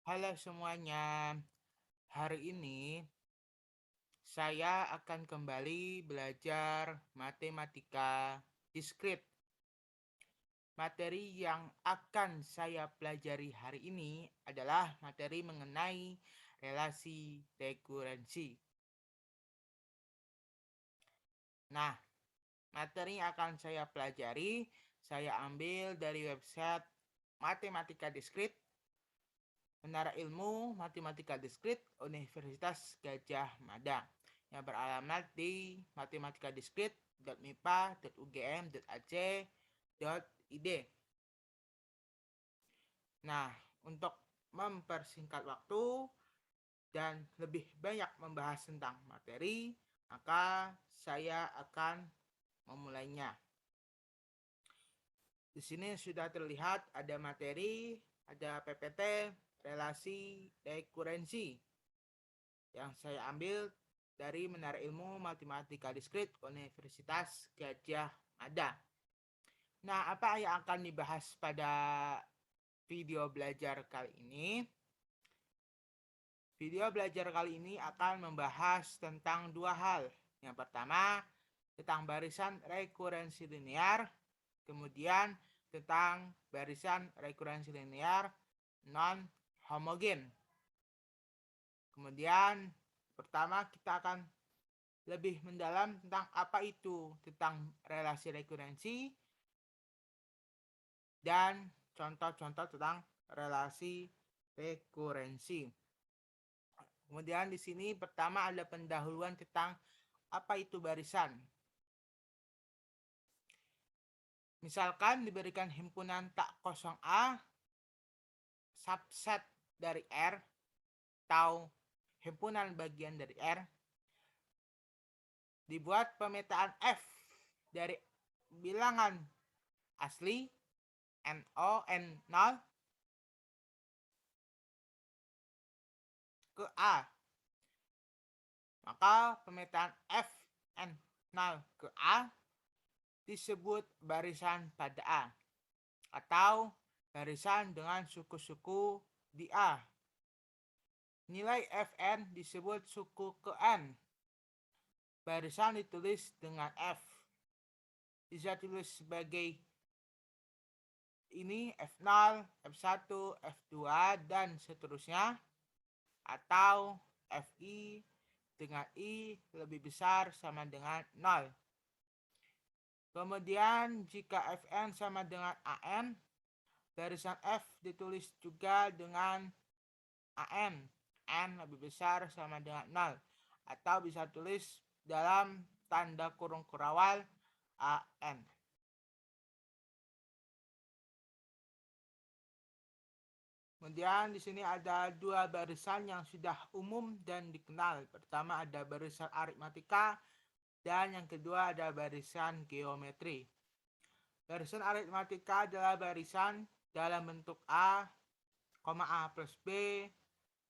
Halo semuanya, hari ini saya akan kembali belajar matematika diskrit. Materi yang akan saya pelajari hari ini adalah materi mengenai relasi rekurensi. Nah, materi yang akan saya pelajari saya ambil dari website Matematika Diskrit, Menara Ilmu Matematika Diskrit Universitas Gadjah Mada yang beralamat di matematikadiskrit.mipa.ugm.ac.id. Nah, untuk mempersingkat waktu dan lebih banyak membahas tentang materi, maka saya akan memulainya. Di sini sudah terlihat ada materi, ada PPT, relasi rekurensi yang saya ambil dari Menara Ilmu Matematika Diskrit Universitas Gadjah Mada. Nah, apa yang akan dibahas pada video belajar kali ini? Video belajar kali ini akan membahas tentang dua hal. Yang pertama, tentang barisan rekurensi linear, kemudian tentang barisan rekurensi linear non-homogen. Kemudian, pertama kita akan lebih mendalam tentang apa itu tentang relasi rekurensi dan contoh-contoh tentang relasi rekurensi. Kemudian di sini pertama ada pendahuluan tentang apa itu barisan. Misalkan diberikan himpunan tak kosong A, subset dari R, atau himpunan bagian dari R, dibuat pemetaan F dari bilangan asli N0 ke A. Maka pemetaan Fn0 ke A disebut barisan pada A atau barisan dengan suku-suku di A. Nilai Fn disebut suku ke N. Barisan ditulis dengan F. Bisa tulis sebagai ini F0, F1, F2, dan seterusnya. Atau Fi dengan I lebih besar sama dengan 0. Kemudian jika Fn sama dengan An, barisan F ditulis juga dengan An. N lebih besar sama dengan 0. Atau bisa tulis dalam tanda kurung kurawal An. Kemudian di sini ada dua barisan yang sudah umum dan dikenal. Pertama ada barisan aritmatika dan yang kedua ada barisan geometri. Barisan aritmatika adalah barisan dalam bentuk A, A plus B,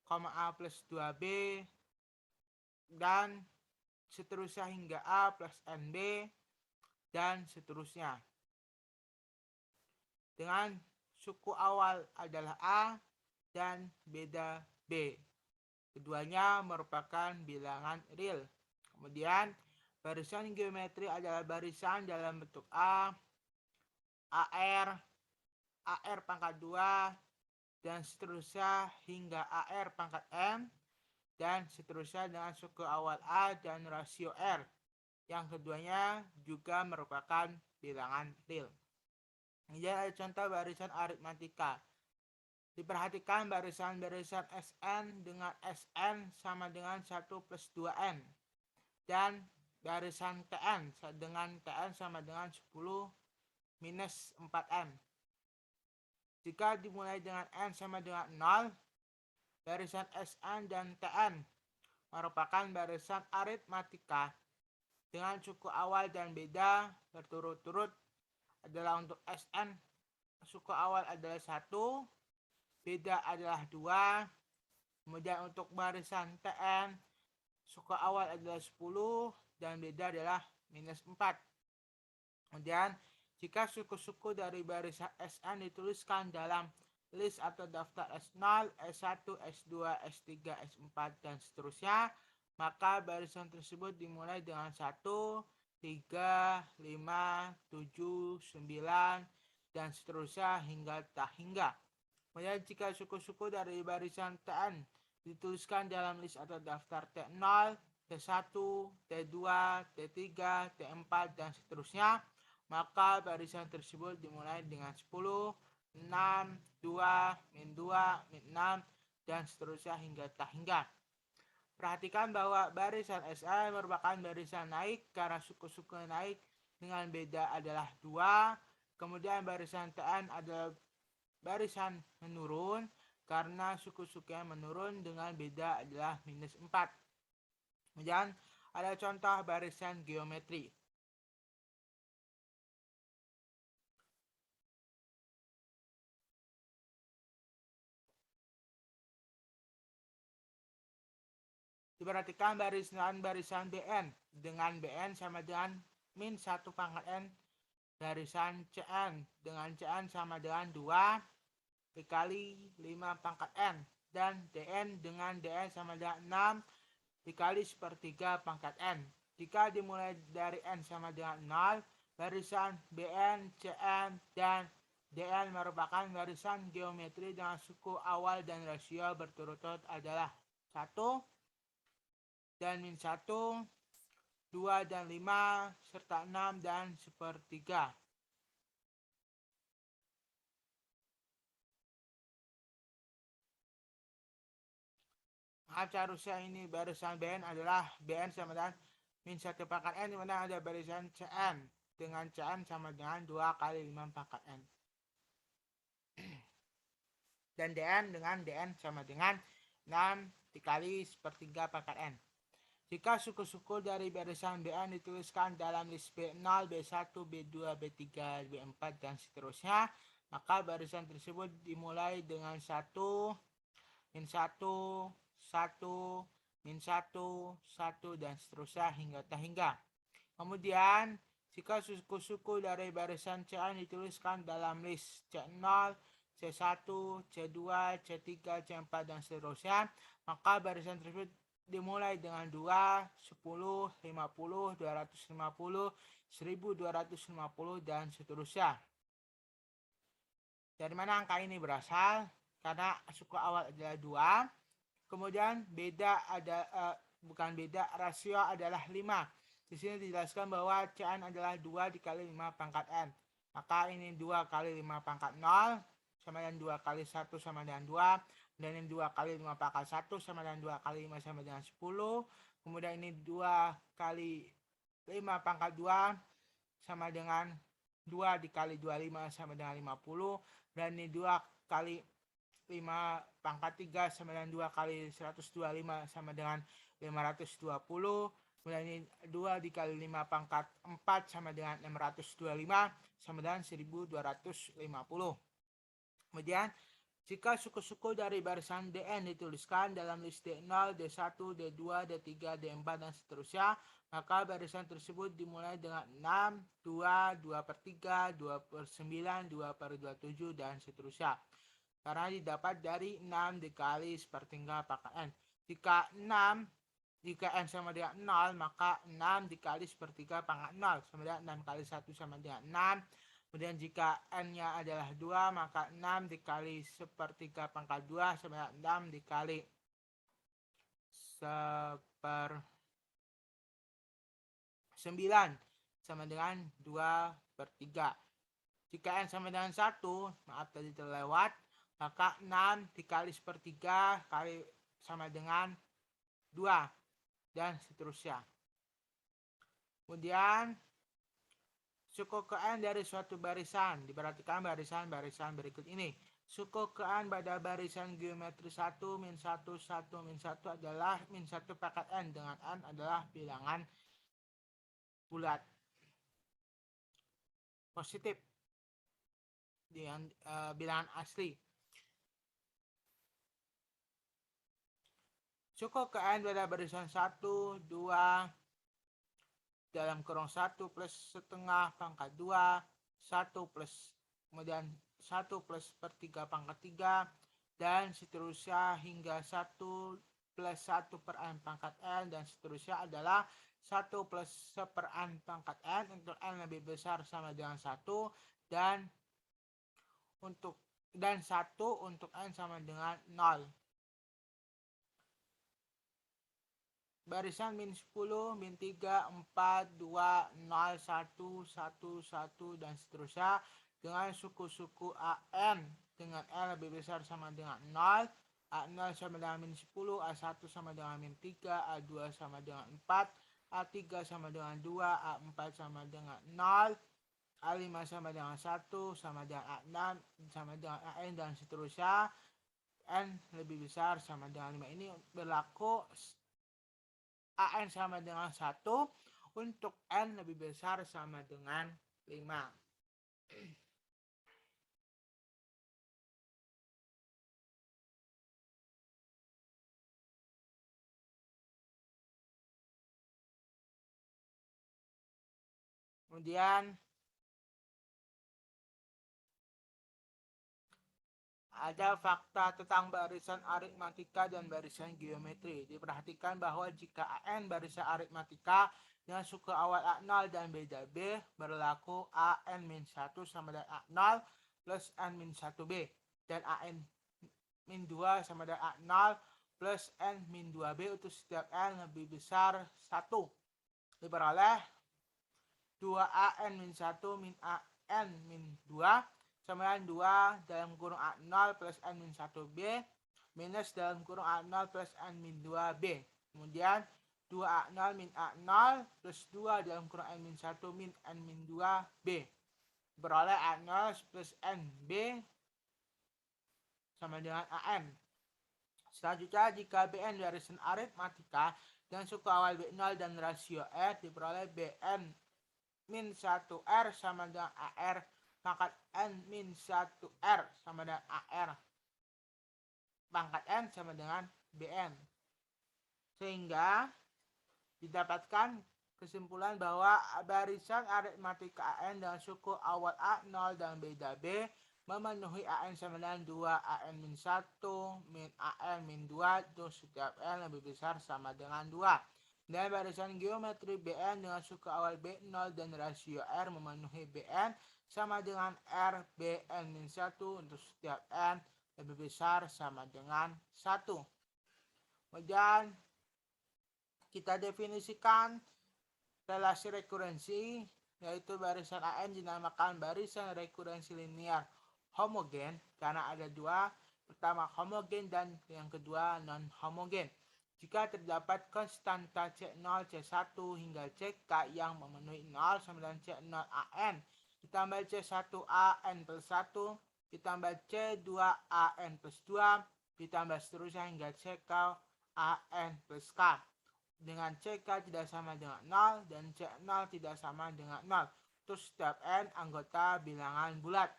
A plus 2B, dan seterusnya hingga A plus NB, dan seterusnya. Dengan suku awal adalah A dan beda B. Keduanya merupakan bilangan real. Kemudian barisan geometri adalah barisan dalam bentuk A, AR, AR pangkat 2, dan seterusnya hingga AR pangkat N, dan seterusnya dengan suku awal A dan rasio R. Yang keduanya juga merupakan bilangan real. Ini ada contoh barisan aritmatika. Diperhatikan barisan-barisan Sn dengan Sn sama dengan 1 plus 2n. Dan barisan Tn dengan Tn sama dengan 10 minus 4n. Jika dimulai dengan n sama dengan 0, barisan Sn dan Tn merupakan barisan aritmatika dengan suku awal dan beda berturut-turut adalah untuk Sn suku awal adalah 1, beda adalah 2. Kemudian untuk barisan Tn suku awal adalah 10 dan beda adalah minus 4. Kemudian jika suku-suku dari barisan Sn dituliskan dalam list atau daftar S0, S1, S2, S3, S4, dan seterusnya, maka barisan tersebut dimulai dengan 1, 3, 5, 7, 9, dan seterusnya hingga tak hingga. Kemudian jika suku-suku dari barisan TN dituliskan dalam list atau daftar T0, T1, T2, T3, T4, dan seterusnya, maka barisan tersebut dimulai dengan 10, 6, 2, min 2, min 6, dan seterusnya hingga tak hingga. Perhatikan bahwa barisan SA merupakan barisan naik karena suku-suku naik dengan beda adalah 2. Kemudian barisan TN adalah barisan menurun karena suku-suku yang menurun dengan beda adalah minus 4. Kemudian ada contoh barisan geometri. Diperhatikan barisan BN dengan BN sama dengan min 1 pangkat N. Barisan CN dengan CN sama dengan 2 dikali 5 pangkat N. Dan DN dengan DN sama dengan 6 dikali sepertiga pangkat N. Jika dimulai dari N sama dengan 0, barisan BN, CN, dan DN merupakan barisan geometri dengan suku awal dan rasio berturut-turut adalah 1 dan min 1, 2 dan 5, serta 6 dan sepertiga. Seharusnya ini barisan BN adalah BN sama dengan min 1 pangkat N, dimana ada barisan CN dengan CN sama dengan 2 kali 5 pangkat N. Dan DN dengan DN sama dengan 6 dikali sepertiga pangkat N. Jika suku-suku dari barisan BN dituliskan dalam list B0, B1, B2, B3, B4, dan seterusnya, maka barisan tersebut dimulai dengan 1, min 1, 1, min 1, 1, dan seterusnya hingga tak hingga. Kemudian, jika suku-suku dari barisan CN dituliskan dalam list C0, C1, C2, C3, C4, dan seterusnya, maka barisan tersebut dimulai dengan 2, 10, 50, 250, 1250, dan seterusnya. Dari mana angka ini berasal? Karena suku awal adalah 2, kemudian rasio adalah 5. Di sini dijelaskan bahwa CN adalah 2 dikali 5 pangkat N. Maka ini 2 kali 5 pangkat 0 sama dengan 2 kali 1 sama dengan 2. Dan ini 2 kali 5 pangkat 1 sama dengan 2 kali 5 sama dengan 10. Kemudian ini 2 kali 5 pangkat 2 sama dengan 2 dikali 25 sama dengan 50. Dan ini 2 kali 5 pangkat 3 sama dengan 2 kali 125 sama dengan 520. Kemudian ini 2 dikali 5 pangkat 4 sama dengan 625 sama dengan 1250. Kemudian jika suku-suku dari barisan DN dituliskan dalam list D0, D1, D2, D3, D4, dan seterusnya, maka barisan tersebut dimulai dengan 6, 2, 2 per 3, 2 per 9, 2 per 27, dan seterusnya. Karena didapat dari 6 dikali sepertiga pangkat N. Jika N sama dengan 0, maka 6 dikali sepertiga pangkat 0 sama dengan 6 kali 1 sama dengan 6. Kemudian jika N-nya adalah 2, maka 6 dikali sepertiga pangkat 2 sama dengan 6 dikali seper 9 sama dengan 2 per 3. Jika N sama dengan 1, maaf tadi terlewat, maka 6 dikali sepertiga kali sama dengan 2, dan seterusnya. Kemudian suku ke N dari suatu barisan. Diperhatikan barisan-barisan berikut ini. Suku ke N pada barisan geometri 1, min 1, 1, min 1 adalah min 1 pangkat N, dengan N adalah bilangan bulat positif dengan bilangan asli. Suku ke N pada barisan 1, 2, dalam kurung 1 plus setengah pangkat 2, 1 plus kemudian 1 plus per 3 pangkat 3 dan seterusnya hingga 1 plus 1 per n pangkat n dan seterusnya adalah 1 plus 1 per n pangkat n untuk n lebih besar sama dengan 1 dan 1 untuk n sama dengan 0. Barisan min 10, min 3, 4, 2, 0, 1, 1, 1, dan seterusnya dengan suku-suku AN dengan N lebih besar sama dengan 0, A0 sama dengan min 10, A1 sama dengan min 3, A2 sama dengan 4, A3 sama dengan 2, A4 sama dengan 0, A5 sama dengan 1, sama dengan A6, sama dengan AN, dan seterusnya N lebih besar sama dengan 5. Ini berlaku AN sama dengan 1 untuk N lebih besar sama dengan 5. Kemudian ada fakta tentang barisan aritmatika dan barisan geometri. Diperhatikan bahwa jika AN barisan aritmatika dengan suku awal A0 dan beda B, berlaku AN-1 sama dengan A0 plus N-1B. Dan AN-2 sama dengan A0 plus N-2B untuk setiap N lebih besar 1. Diperoleh 2AN-1 min AN-2 sama dengan 2 dalam kurung A0 plus N-1B minus dalam kurung A0 plus N-2B. Kemudian 2A0 min A0 plus 2 dalam kurung N-1 min N-2B. Beroleh A0 plus NB sama dengan AN. Selanjutnya, jika BN barisan aritmatika dengan suku awal B0 dan rasio R, diperoleh BN min 1R sama dengan AR pangkat N min 1R sama dengan AR pangkat N sama dengan BN. Sehingga didapatkan kesimpulan bahwa barisan aritmatika AN dengan suku awal A0 dan beda B memenuhi AN sama dengan 2 AN min 1 min AN min 2 untuk setiap N lebih besar sama dengan 2. Dan barisan geometri BN dengan suku awal B0 dan rasio R memenuhi BN sama dengan R BN min 1 untuk setiap N lebih besar sama dengan 1. Kemudian kita definisikan relasi rekurensi, yaitu barisan AN dinamakan barisan rekurensi linear homogen karena ada dua, pertama homogen dan yang kedua non homogen. Jika terdapat konstanta C0, C1 hingga CK yang memenuhi 0 sama dengan C0 AN ditambah C1AN plus 1 ditambah C2AN plus 2 ditambah seterusnya hingga CK AN plus K. Dengan CK tidak sama dengan 0 dan C0 tidak sama dengan 0. Untuk setiap N anggota bilangan bulat.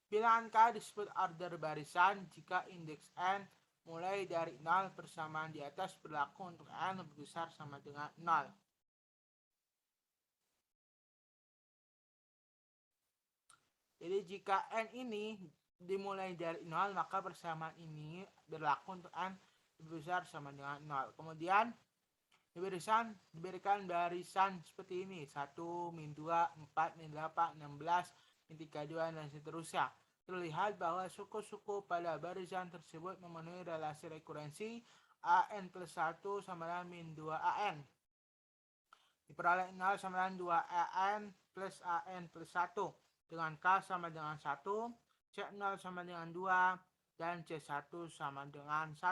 Bilangan K disebut order barisan jika indeks N mulai dari 0 persamaan di atas berlaku untuk N lebih besar sama dengan 0. Jadi jika N ini dimulai dari 0, maka persamaan ini berlaku untuk N lebih besar sama dengan 0. Kemudian diberikan barisan seperti ini: 1, min 2, 4, min 8, 16, min 32, dan seterusnya. Terlihat bahwa suku-suku pada barisan tersebut memenuhi relasi rekurensi AN plus 1 sama dengan min 2 AN. Diperoleh 0 sama dengan 2 AN plus AN plus 1. Dengan K sama dengan 1, C0 sama dengan 2, dan C1 sama dengan 1.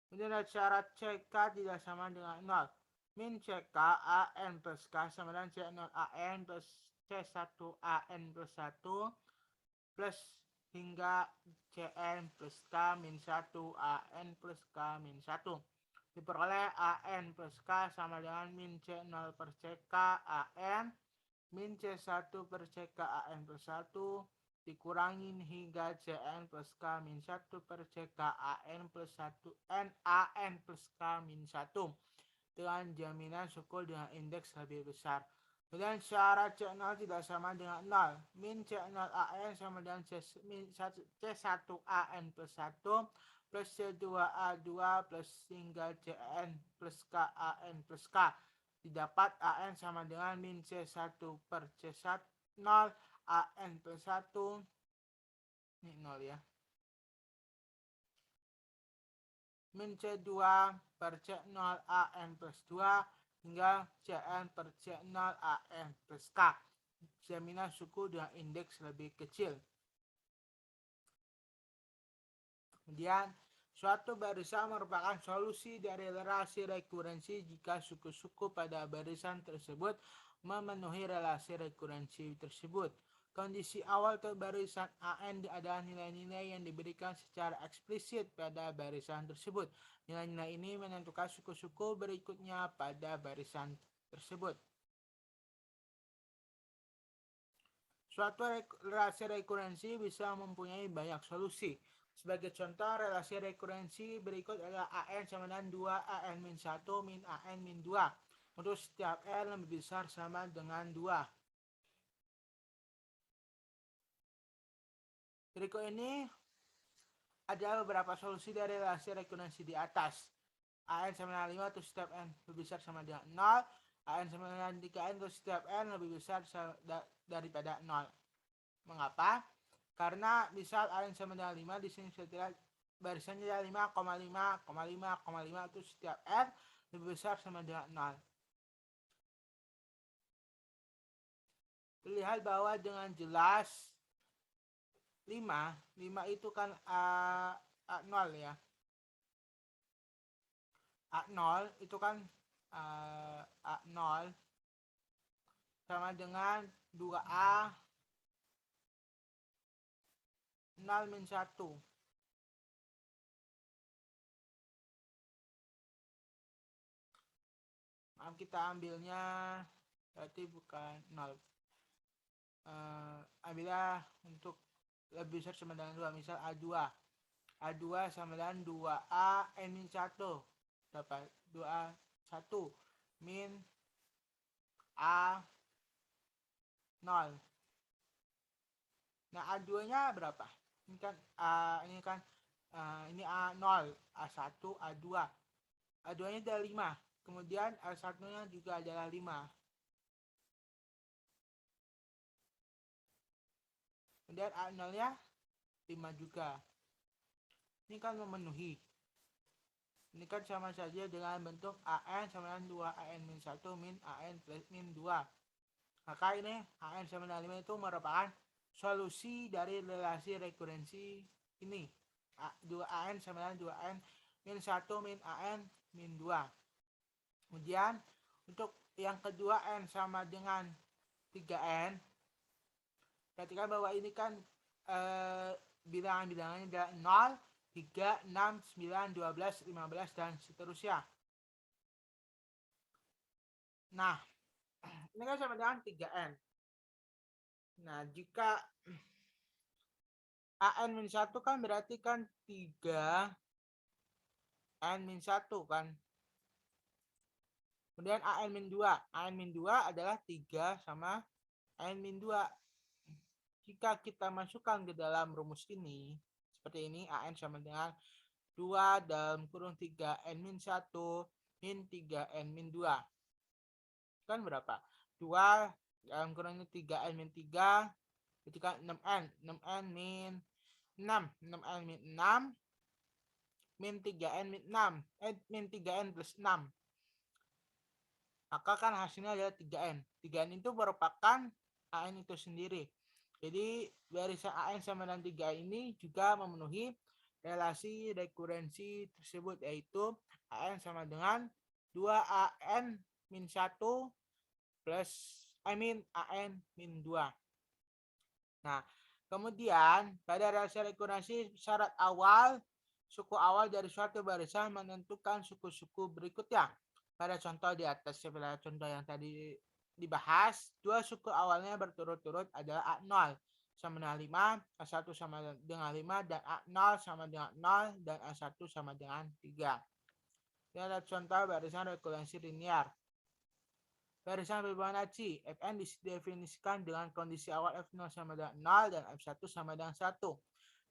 Kemudian ada syarat CK tidak sama dengan 0. Min CK AN plus K sama dengan C0 AN plus C1 AN plus 1 plus hingga Cn plus K min 1 AN plus K min 1. Diperoleh AN plus K sama dengan min C0 per CK AN min C1 per CK AN plus 1 dikurangin hingga Cn plus K min 1 per CK AN plus 1 NaN plus K min 1 dengan jaminan suku dengan indeks lebih besar. Kemudian syarat C0 tidak sama dengan 0. Min C0 AN sama dengan C1AN plus 1 plus C2A2 plus hingga Cn plus K AN plus K. Didapat AN sama dengan min C1 per C1 0 AN plus 1. Ini 0 ya. Min C2 per C0 AN plus 2 hingga Cn per C0 AN plus K. Jaminan suku dengan indeks lebih kecil. Kemudian, suatu barisan merupakan solusi dari relasi rekurensi jika suku-suku pada barisan tersebut memenuhi relasi rekurensi tersebut. Kondisi awal barisan AN adalah nilai-nilai yang diberikan secara eksplisit pada barisan tersebut. Nilai-nilai ini menentukan suku-suku berikutnya pada barisan tersebut. Suatu relasi rekurensi bisa mempunyai banyak solusi. Sebagai contoh, relasi rekurensi berikut adalah AN sama dengan 2 AN min 1 min AN min 2. Untuk setiap N lebih besar sama dengan 2. Berikut ini ada beberapa solusi dari relasi rekurensi di atas. AN sama dengan 5 untuk setiap N lebih besar sama dengan 0. AN sama dengan 3N untuk setiap N lebih besar daripada 0. Mengapa? Karena misal AN sama dengan 5, di sini saya lihat barisannya 5,5,5,5 untuk setiap N lebih besar sama dengan 0. Terlihat bahwa dengan jelas 5 itu kan A0 ya. A0 itu kan A0 sama dengan 2A 0 min 1. Maaf, kita ambilnya berarti bukan 0. Ambillah untuk lebih besar sama dengan 2, misal A2. A2 sama dengan 2A N min 1. Dapat 2A 1 min A 0. Nah, A2-nya berapa? Ini kan ini A0, A1, A2. A2-nya adalah 5. Kemudian A1-nya juga adalah 5. Kemudian A0-nya 5 juga. Ini kan memenuhi. Ini kan sama saja dengan bentuk AN sama dengan 2 AN min 1 min AN plus min 2. Maka ini AN sama dengan 5 itu merupakan solusi dari relasi rekurensi ini. 2AN sama dengan 2AN min 1 min AN min 2. Kemudian untuk yang kedua N sama dengan 3N. Perhatikan bahwa ini kan bilangan-bilangannya adalah 0, 3, 6, 9, 12, 15, dan seterusnya. Nah, ini kan sama dengan 3N. Nah, jika AN min 1 kan berarti kan 3 N min 1 kan. Kemudian AN min 2. AN min 2 adalah 3 sama AN min 2. Jika kita masukkan ke dalam rumus ini, seperti ini, AN sama dengan 2 dalam kurung 3N min 1 min 3N min 2. Kan berapa? 2 dalam kurung 3N min 3, ketika 6N. 6N min 6. 6N min 6 min 3N min 6. Min 3N plus 6. Maka kan hasilnya adalah 3N. 3N itu merupakan AN itu sendiri. Jadi barisan AN sama dengan 3 ini juga memenuhi relasi rekurensi tersebut, yaitu AN sama dengan 2AN min 1 plus AN min 2. Nah, kemudian pada relasi rekurensi syarat awal, suku awal dari suatu barisan menentukan suku-suku berikutnya. Pada contoh di atas, pada contoh yang tadi dibahas, dua suku awalnya berturut-turut adalah A0. sama dengan 5, A1 sama dengan 5, dan A0 sama dengan 0, dan A1 sama dengan 3. Ini adalah contoh barisan rekurrensi linear. Barisan Fibonacci, Fn didefinisikan dengan kondisi awal F0 sama dengan 0 dan F1 sama dengan 1.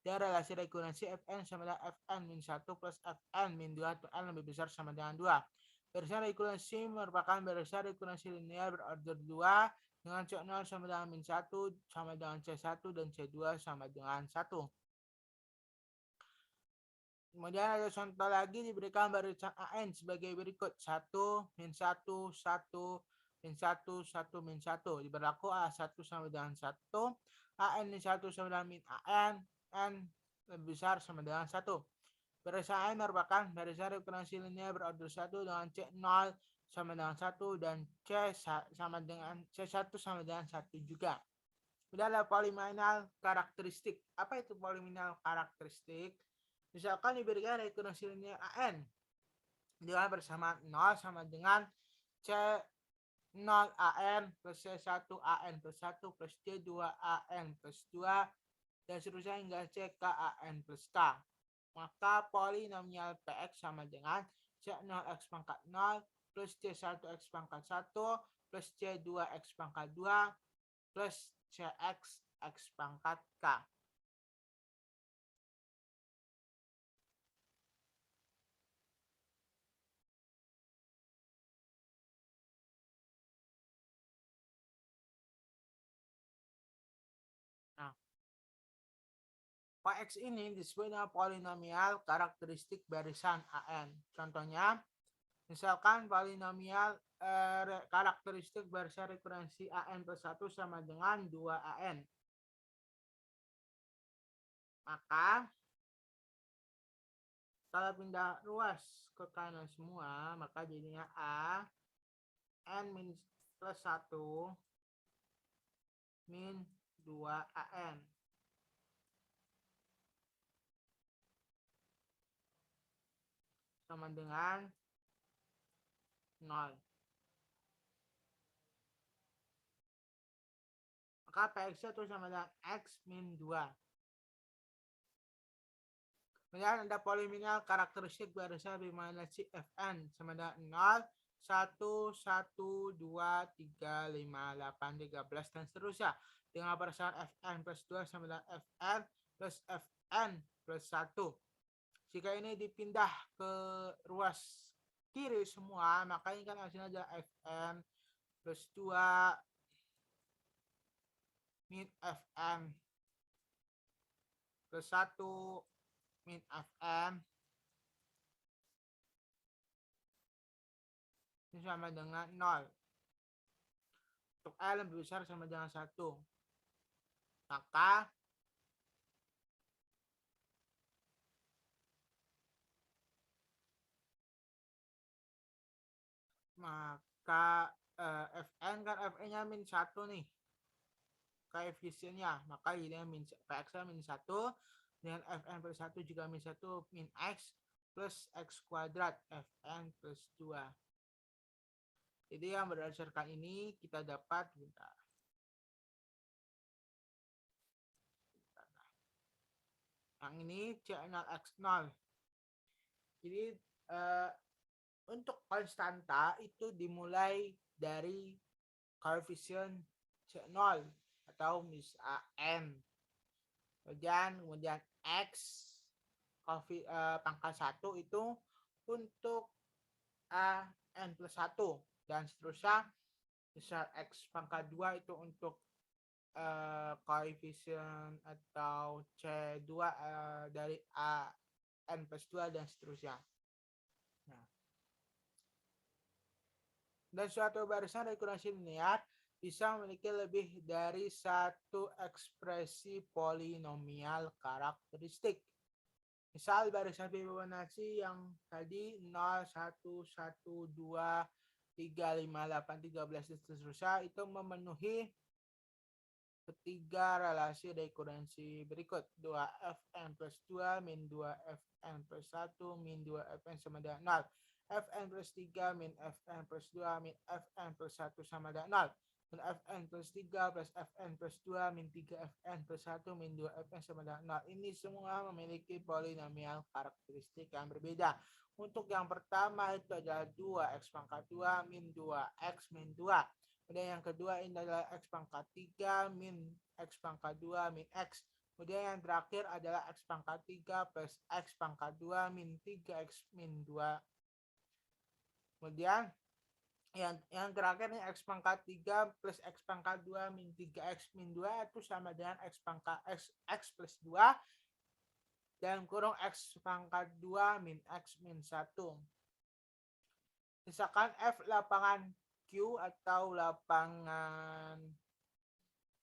Dan relasi rekurrensi Fn sama dengan Fn min 1 plus Fn min 2 atau N lebih besar sama dengan 2. Barisan rekurrensi merupakan barisan rekurrensi linear berorder 2 dengan C0 sama dengan min 1 sama dengan C1 dan C2 sama dengan 1. Kemudian ada contoh lagi diberikan barisan AN sebagai berikut. 1, min 1, 1, min 1, 1, min 1. Diberlaku A1 sama dengan 1, AN min 1 sama dengan min AN, N lebih besar sama dengan 1. Barisan AN merupakan barisan rekurrensi linear berorder 1 dengan C0 sama dengan 1 dan C1 sama dengan 1 juga. Kemudian ada polinomial karakteristik. Apa itu polinomial karakteristik? Misalkan diberikan rekurrensi linear AN dengan bersamaan 0 sama dengan C0 AN plus C1 AN plus 1 plus C2 AN plus 2 dan seterusnya hingga CK AN plus K. Maka polinomial PX sama dengan C0X pangkat 0 plus C1X pangkat 1 plus C2X pangkat 2 plus CX X pangkat K. Nah, Px ini disebut dengan polinomial karakteristik barisan AN. Contohnya, misalkan polinomial karakteristik barisan rekurrensi AN plus 1 sama dengan 2AN. Maka, kalau pindah ruas ke kanan semua, maka jadinya A, N min plus 1, min 2AN. Sama dengan 0. Maka Px itu sama dengan X min 2. Kemudian ada polinomial karakteristik barisan Fibonacci Fn sama dengan 0, 1, 1, 2, 3, 5, 8, 13, dan seterusnya. Dengan barisan Fn plus 2 sama dengan Fn plus Fn plus 1. Jika ini dipindah ke ruas kiri semua, maka ini kan hasilnya adalah Fn plus 2 min Fn plus 1 min Fn ini sama dengan 0. Untuk L lebih besar sama dengan 1. Maka Fn kan Fn-nya min 1 nih. Koefisiennya, maka jadinya min Px min 1 dengan Fn plus 1 juga min 1 min X plus X kuadrat Fn plus 2. Jadi yang berdasarkan ini kita dapat yang ini C0X0. Jadi untuk konstanta itu dimulai dari koefisien C0 atau misalnya M. Kemudian X pangkat 1 itu untuk N plus 1 dan seterusnya. Misal X pangkat 2 itu untuk koefisien atau C2 dari A N plus 2 dan seterusnya. Nah, dan suatu barisan rekurrensi linear bisa memiliki lebih dari satu ekspresi polinomial karakteristik. Misal barisan Fibonacci yang tadi 0, 1, 1, 2, 3, 5, 8, 13, dan seterusnya itu memenuhi ketiga relasi rekurrensi berikut. 2Fn plus 2 min 2Fn plus 1 min 2Fn sama dengan 0. Fn plus 3 min Fn plus 2 min Fn plus 1 sama dengan 0. dan Fn plus 3 plus Fn plus 2 min 3 Fn plus 1 min 2 Fn sama dengan 0. Ini semua memiliki polinomial karakteristik yang berbeda. Untuk yang pertama itu adalah 2x pangkat 2 min 2x min 2. Kemudian yang kedua ini adalah x pangkat 3 min x pangkat 2 min x. Kemudian yang terakhir adalah x pangkat 3 plus x pangkat 2 min 3x min 2. Kemudian yang terakhir nih x pangkat 3 plus x pangkat 2 min 3x min 2 itu sama dengan x pangkat x plus 2 dan kurung x pangkat 2 min x min 1. Misalkan F lapangan Q atau lapangan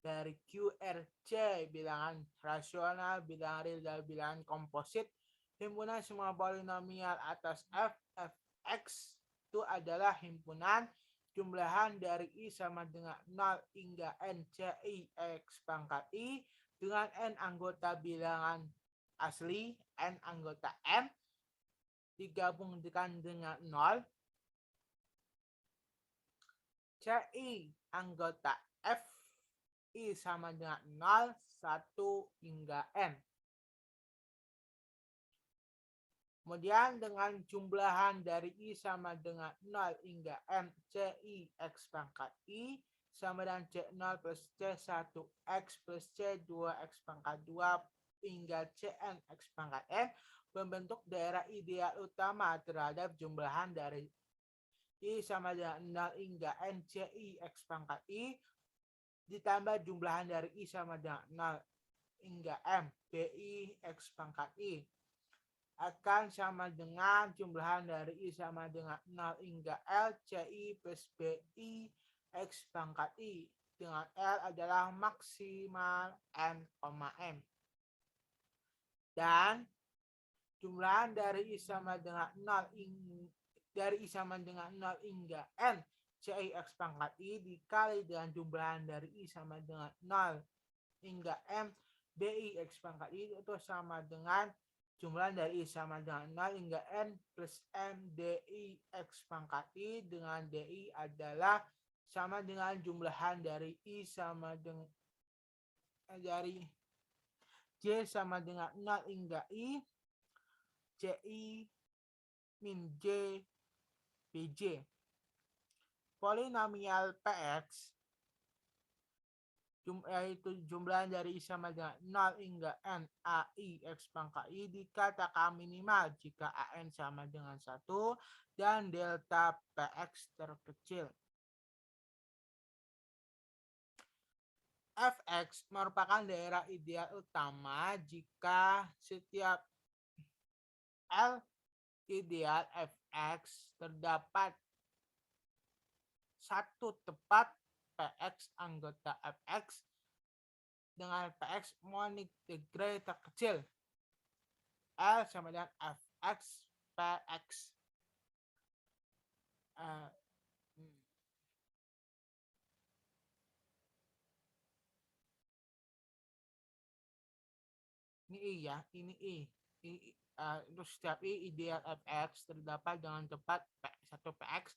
dari QRC, bilangan rasional, bilangan real, dan bilangan komposit. Himpunan semua polinomial atas F, Fx itu adalah himpunan jumlahan dari I sama dengan 0 hingga N CI X pangkat I dengan N anggota bilangan asli, N anggota M, digabungkan dengan 0, CI anggota F, I sama dengan 0, 1 hingga N. Kemudian dengan jumlahan dari I sama dengan 0 hingga M, CI X pangkat I sama dengan C0 plus C1X plus C2X pangkat 2 hingga Cn X pangkat N membentuk daerah ideal utama terhadap jumlahan dari I sama dengan 0 hingga N CI X pangkat I ditambah jumlahan dari I sama dengan 0 hingga M BI X pangkat I akan sama dengan jumlahan dari I sama dengan 0 hingga L CI plus BI X pangkat I dengan L adalah maksimal N, M. Dan jumlahan dari I sama dengan 0 hingga N CI X pangkat I dikali dengan jumlahan dari I sama dengan 0 hingga M BI X pangkat I itu sama dengan jumlahan dari I sama dengan 0 hingga N plus M DI X pangkat I dengan DI adalah sama dengan jumlahan dari I sama dengan dari J sama dengan 0 hingga I CI min J BJ. Polinomial PX yaitu jumlah dari I sama dengan 0 hingga N AI X pangkat I dikatakan minimal jika AN sama dengan 1 dan delta PX terkecil. Fx merupakan daerah ideal utama jika setiap L ideal Fx terdapat satu tepat Px anggota Fx dengan Px monik degree terkecil L sama dengan Fx Px. Ini I ya, ini I. Untuk setiap I ideal Fx terdapat dengan tepat satu Px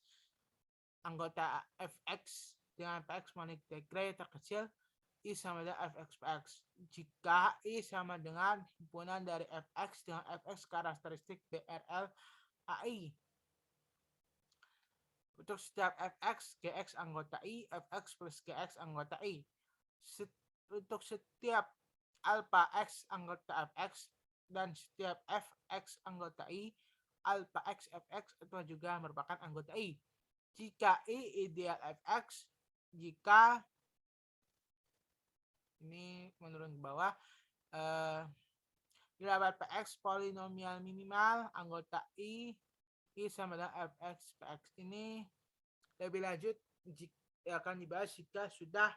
anggota Fx dengan Px monik degree terkecil I sama dengan Fx. Jika I sama dengan himpunan dari Fx dengan Fx karakteristik BRL AI. Untuk setiap Fx, Gx anggota I, Fx plus Gx anggota I. Untuk setiap alpha X anggota Fx dan setiap Fx anggota I, alpha X Fx itu juga merupakan anggota I. Jika I ideal Fx, jika ini menurun ke bawah, dapat Px polinomial minimal anggota I sama dengan Fx Px. Ini lebih lanjut akan dibahas jika sudah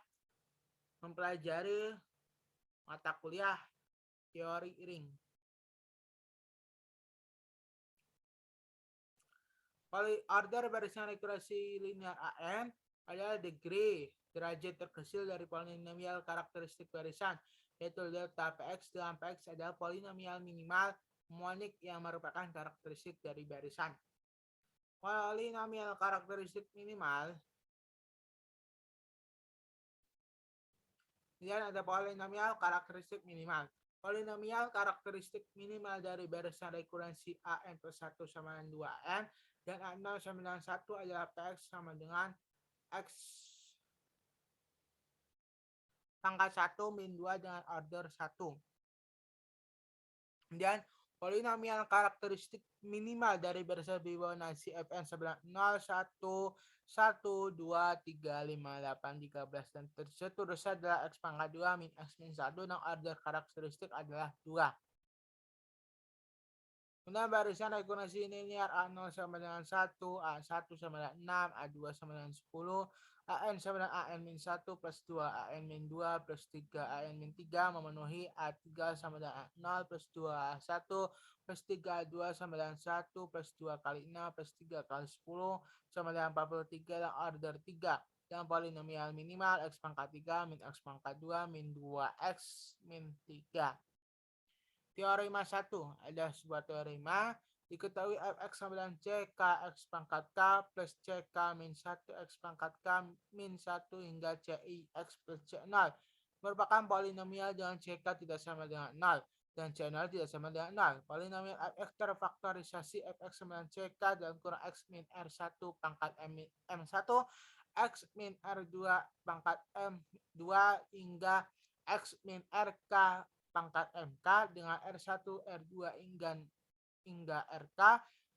mempelajari mata kuliah teori ring. Order barisan rekursi linear AN adalah degree derajat terkecil dari polinomial karakteristik barisan, yaitu delta Px dengan Px adalah polinomial minimal monik yang merupakan karakteristik dari barisan. Polinomial karakteristik minimal Kemudian ada polinomial karakteristik minimal. Polinomial karakteristik minimal dari barisan rekurensi AN plus 1 sama dengan 2AN dan A0 sama dengan 1 adalah PX sama dengan X pangkat 1 min 2 dengan order 1. Kemudian polinomial karakteristik minimal dari barisan Fibonacci Fn sebelah 0, 1, 1, 2, 3, 5, 8, 13, dan seterusnya adalah X pangkat 2 min X min 1 dan order karakteristik adalah 2. Kemudian barisan rekurrensi linear A0 sama dengan 1, A1 sama dengan 6, A2 sama dengan 10, AN sama dengan AN min 1 plus 2, AN min 2 plus 3, AN min 3 memenuhi A3 sama dengan A0 plus 2, A1 plus 3, A2 sama dengan 1 plus 2 kali 6 plus 3 kali 10 sama dengan 43 dan order 3. Dan polinomial minimal X pangkat 3 min X pangkat 2 min 2X min 3. Teorema 1 adalah sebuah teorema diketahui fx sama dengan ck x pangkat k plus ck min 1 x pangkat k min 1 hingga ci x plus c0 merupakan polinomial dengan ck tidak sama dengan 0 dan c0 tidak sama dengan 0. Polinomial fx terfaktorisasi fx sama dengan ck dalam kurang x min r1 pangkat m1 x min r2 pangkat m2 hingga x min rk pangkat MK dengan R1, R2 hingga RK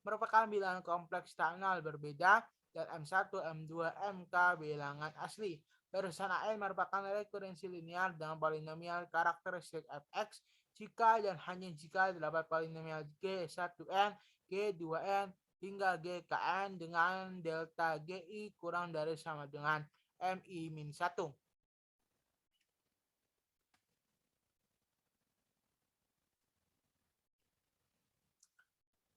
merupakan bilangan kompleks tak nol berbeda dan M1, M2, MK bilangan asli. Barisan AN merupakan rekurensi linear dengan polinomial karakteristik Fx jika dan hanya jika terdapat polinomial G1N, G2N, hingga GKN dengan delta GI kurang dari sama dengan MI-1.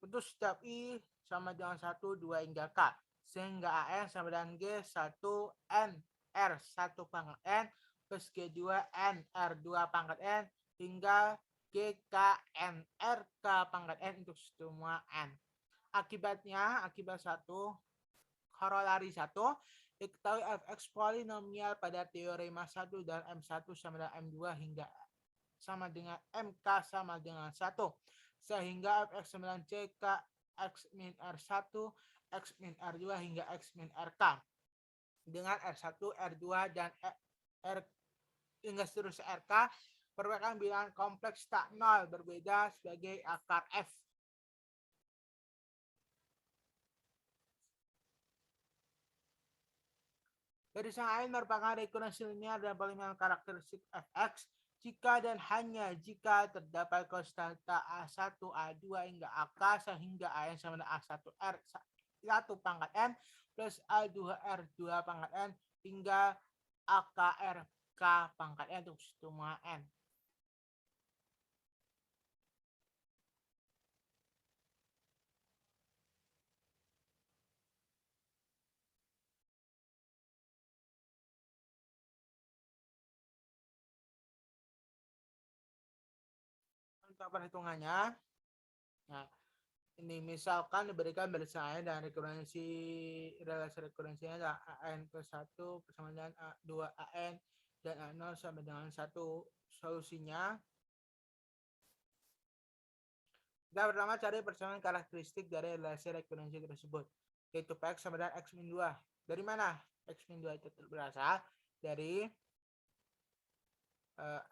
Untuk setiap I sama dengan 1, 2 hingga K. Sehingga AN sama dengan G1N R1 pangkat N plus G2 N R2 pangkat N hingga GKN RK pangkat N untuk semua N. Akibatnya, akibat 1, korolari 1, diketahui fx polinomial pada teorema 1 dan M1 sama dengan M2 hingga sama dengan MK sama dengan 1. Sehingga fx sama dengan CK X min R1, X min R2 hingga X min RK. Dengan R1, R2, dan R hingga seterusnya RK merupakan bilangan kompleks tak nol berbeda sebagai akar F. Barisan lain merupakan rekurensi linear dan polinomial karakteristik fx jika dan hanya jika terdapat konstanta A1, A2 hingga AK sehingga AN sama dengan A1 R1 pangkat N plus A2 R2 pangkat N hingga AK RK pangkat N untuk semua N. Untuk perhitungannya, nah, ini misalkan diberikan barisan dan rekurensi relasi rekurensinya adalah AN plus 1 bersama dengan A2 AN dan A0 sama dengan 1. Solusinya, kita pertama cari persamaan karakteristik dari relasi rekurensi tersebut, yaitu Px sama dengan X min 2. Dari mana X min 2 itu berasal? Dari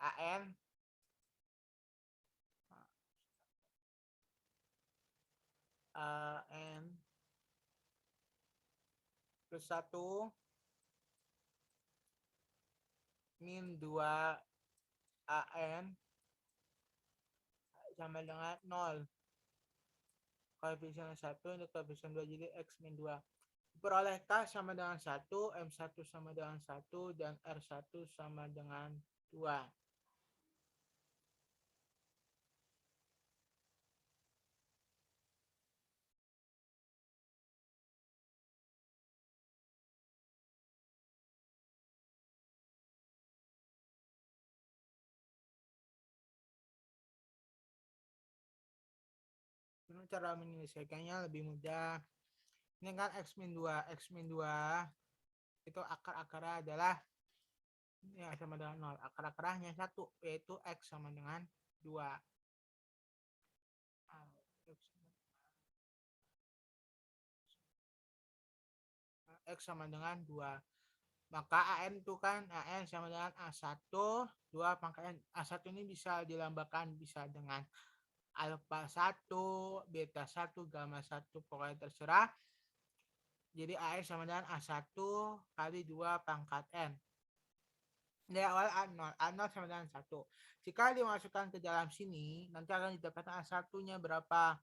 AN plus 1 min 2 AN sama dengan 0. Koefisien 1 ini koefisien 2 jadi X min 2. Diperoleh K sama dengan 1, M1 sama dengan 1, dan R1 sama dengan 2. Cara menyelesaikannya lebih mudah. Ini kan X min 2. X min 2 itu akar-akarnya adalah ya sama dengan 0. Akar-akarnya 1, yaitu X sama dengan 2. X sama dengan 2. Maka AN itu kan AN sama dengan A1, 2 pangkat N. A1 ini bisa dilambangkan bisa dengan alfa 1, beta 1, gamma 1, pokoknya terserah. Jadi AN sama dengan A1 kali 2 pangkat N. Dari awal A0, A0 sama dengan 1. Jika dimasukkan ke dalam sini, nanti akan didapatkan A1-nya berapa.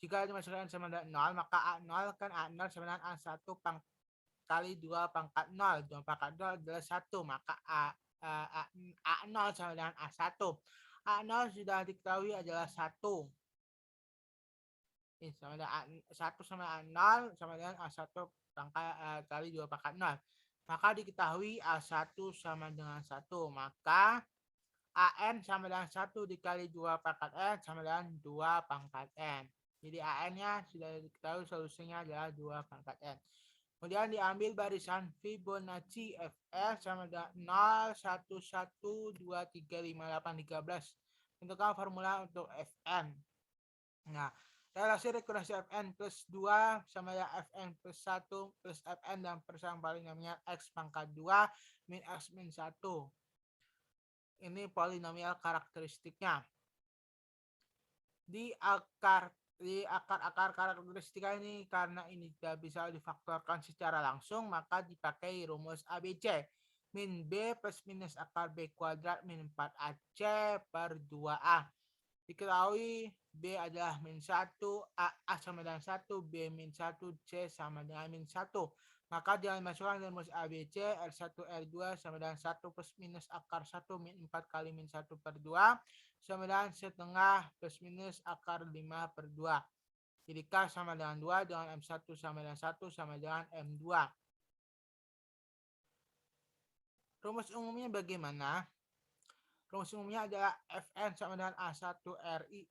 Jika dimasukkan sama dengan 0, maka A0 kan A0 sama dengan A1 kali 2 pangkat 0. 2 pangkat 0 adalah 1, maka A0 sama dengan A1. A0 sudah diketahui adalah 1. Ini sama dengan A1 sama A0 sama dengan A1 pangkat kali 2 pangkat 0. Maka diketahui A1 sama dengan 1. Maka AN sama dengan 1 dikali 2 pangkat N sama dengan 2 pangkat N. Jadi AN-nya sudah diketahui, solusinya adalah 2 pangkat N. Kemudian diambil barisan Fibonacci Fs sama dengan 0, 1, 1, 2, 3, 5, 8, 13. Tentukan formula untuk Fn. Nah, relasi rekurrensi Fn plus 2 sama dengan Fn plus 1 plus Fn dan persamaan polinomial X pangkat 2 min X min 1. Ini polinomial karakteristiknya. Di akar karakteristika ini, karena ini tidak bisa difaktorkan secara langsung, maka dipakai rumus ABC. Min B plus minus akar B kuadrat min 4AC per 2A. Diketahui B adalah min 1, A sama dengan 1, B min 1, C sama dengan min 1. Maka jangan masukkan rumus ABC, R1, R2 sama dengan 1 plus minus akar 1 min 4 kali min 1 per 2 sama dengan setengah plus minus akar 5 per 2. Jadi K sama dengan 2 dengan M1 sama dengan 1 sama dengan M2. Rumus umumnya bagaimana? Rumus umumnya adalah Fn sama dengan A1 RI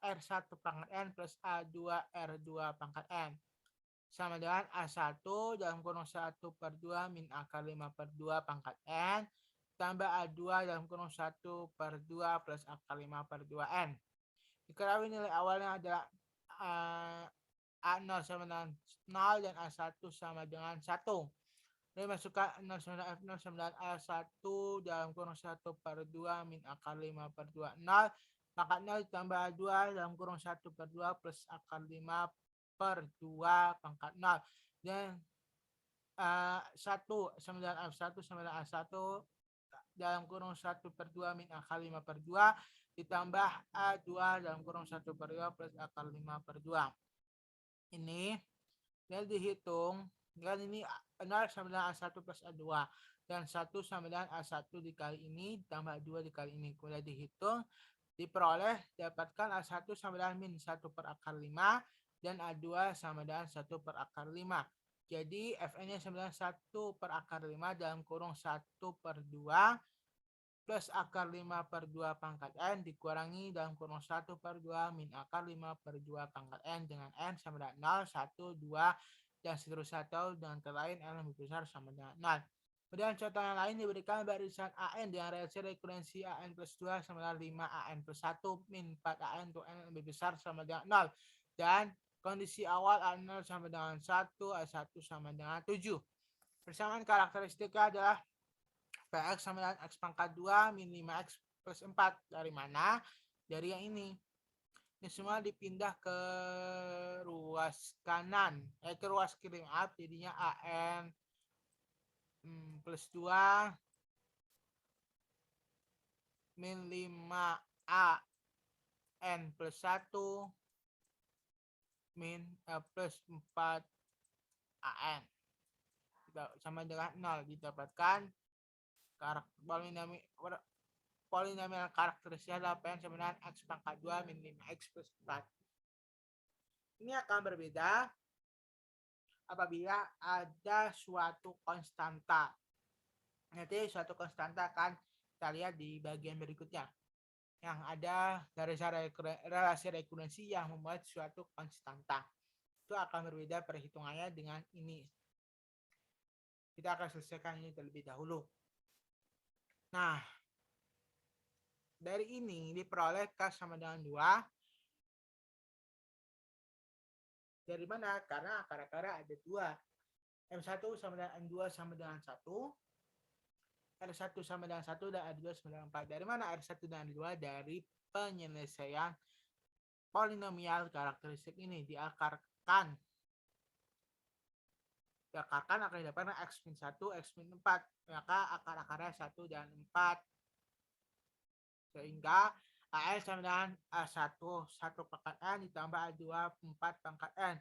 R1 pangkat N plus A2 R2 pangkat N. Sama dengan A1 dalam kurung 1 per 2 min akar 5 per 2 pangkat N tambah A2 dalam kurung 1 per 2 plus akar 5 per 2 N. Diketahui nilai awalnya adalah A0 sama dengan 0 dan A1 sama dengan 1. Lalu masukkan 0 sama dengan F0 sama dengan A1 dalam kurung 1 per 2 min akar 5 per 2 0. Maka 0 ditambah A2 dalam kurung 1 per 2 plus akar 5 per 2 pangkat 0. Dan 1 sama dengan F1 sama dengan A1 dalam kurung 1 per 2 min akar 5 per 2 ditambah A2 dalam kurung 1 per 2 plus akar 5 per 2. Ini dan dihitung, dan ini 0 sama dengan A1 plus A2 dan 1 sama dengan A1 dikali ini ditambah 2 dikali ini. Kemudian dihitung, diperoleh dapatkan A1 sama dengan min 1 per akar 5 dan A2 sama dengan 1 per akar 5. Jadi Fn-nya sama dengan 1 per akar 5 dalam kurung 1 per 2 plus akar 5 per 2 pangkat N dikurangi dalam kurung 1 per 2 min akar 5 per 2 pangkat N dengan N sama dengan 0, 1, 2, dan seterusnya atau dengan lain N lebih besar sama dengan 0. Kemudian contoh yang lain diberikan barisan AN dengan relasi rekurensi AN plus 2 sama dengan 5 AN plus 1 min 4 AN untuk N lebih besar sama dengan 0. Dan kondisi awal A0 sama dengan 1, A1 sama dengan 7. Persamaan karakteristiknya adalah Px sama dengan X pangkat 2 min 5X plus 4. Dari mana? Dari yang ini. Ini semua dipindah ke ruas kanan. Ke ruas kiri, maaf. Jadinya AN plus 2 min 5A N plus 1 min plus 4 AN. Sama dengan 0. Didapatkan polinomial karakteristiknya adalah Pn sama dengan X pangkat 2 min 5X plus 4. Ini akan berbeda apabila ada suatu konstanta. Nanti suatu konstanta akan kita lihat di bagian berikutnya. Yang ada relasi rekurensi yang membuat suatu konstanta. Itu akan berbeda perhitungannya dengan ini. Kita akan selesaikan ini terlebih dahulu. Nah, dari ini diperoleh K sama dengan 2. Dari mana? Karena akar-akarnya ada 2. M1 sama dengan M2 sama dengan 1. R1 sama dengan 1 dan R2 sama dengan 4. Dari mana R1 dan R2? Dari penyelesaian polinomial karakteristik ini. Diakarkan akan didapatkan X-1, X-4. Maka akar-akarnya 1 dan 4. Sehingga AN sama dengan A1, 1 pangkat N ditambah A2, 4 pangkat N.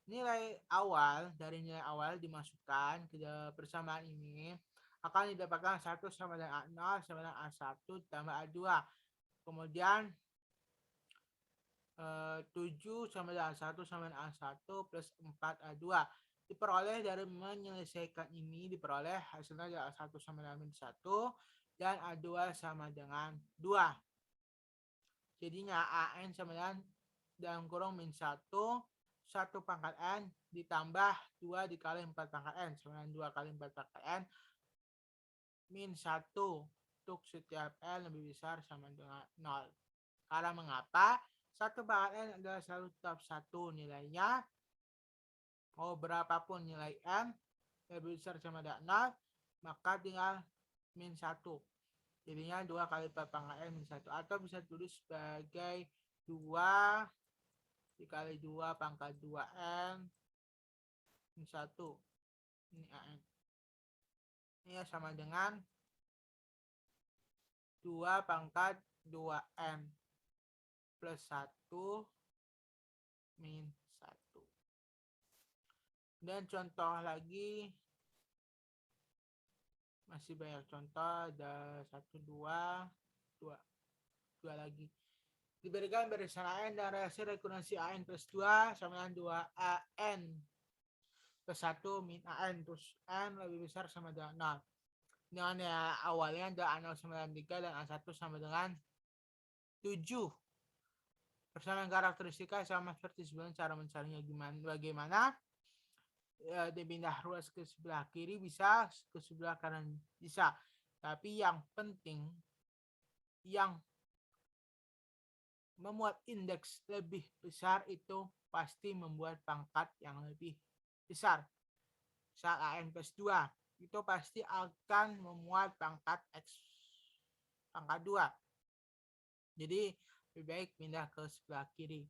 Dari nilai awal dimasukkan ke persamaan ini akan didapatkan 1 sama dengan A0 sama dengan A1 ditambah A2. Kemudian 7 sama dengan A1 sama dengan A1 plus 4 A2. Diperoleh dari menyelesaikan ini diperoleh hasilnya adalah A1 sama dengan min 1 dan A2 sama dengan 2. Jadinya AN sama dengan dalam kurung min 1 pangkat N ditambah 2 dikali 4 pangkat N sama dengan 2 kali 4 pangkat N min 1 untuk setiap N lebih besar sama dengan 0. Karena mengapa? 1 pangkat N adalah selalu tetap 1 nilainya. Mau berapapun nilai N lebih besar sama dengan 0, maka tinggal min 1. Jadinya 2 kali 4 pangkat N min 1. Atau bisa tulis sebagai 2 dikali 2 pangkat 2N min 1. Ini AN. Ini sama dengan 2 pangkat 2N plus 1 min 1. Dan contoh lagi, masih banyak contoh, ada 1, 2 lagi. Diberikan barisan AN dan reaksi rekurrensi AN plus 2 sama dengan 2AN plus 1 min AN terus N lebih besar sama dengan 0. Dengan ya awalnya ada A0 sama dengan 3 dan A1 sama dengan 7. Persamaan karakteristika sama seperti sebelumnya. Cara mencarinya bagaimana? Dipindah ruas ke sebelah kiri bisa, ke sebelah kanan bisa. Tapi yang penting, yang memuat indeks lebih besar itu pasti membuat pangkat yang lebih besar. Misal AN plus 2 itu pasti akan memuat pangkat X pangkat 2. Jadi lebih baik pindah ke sebelah kiri.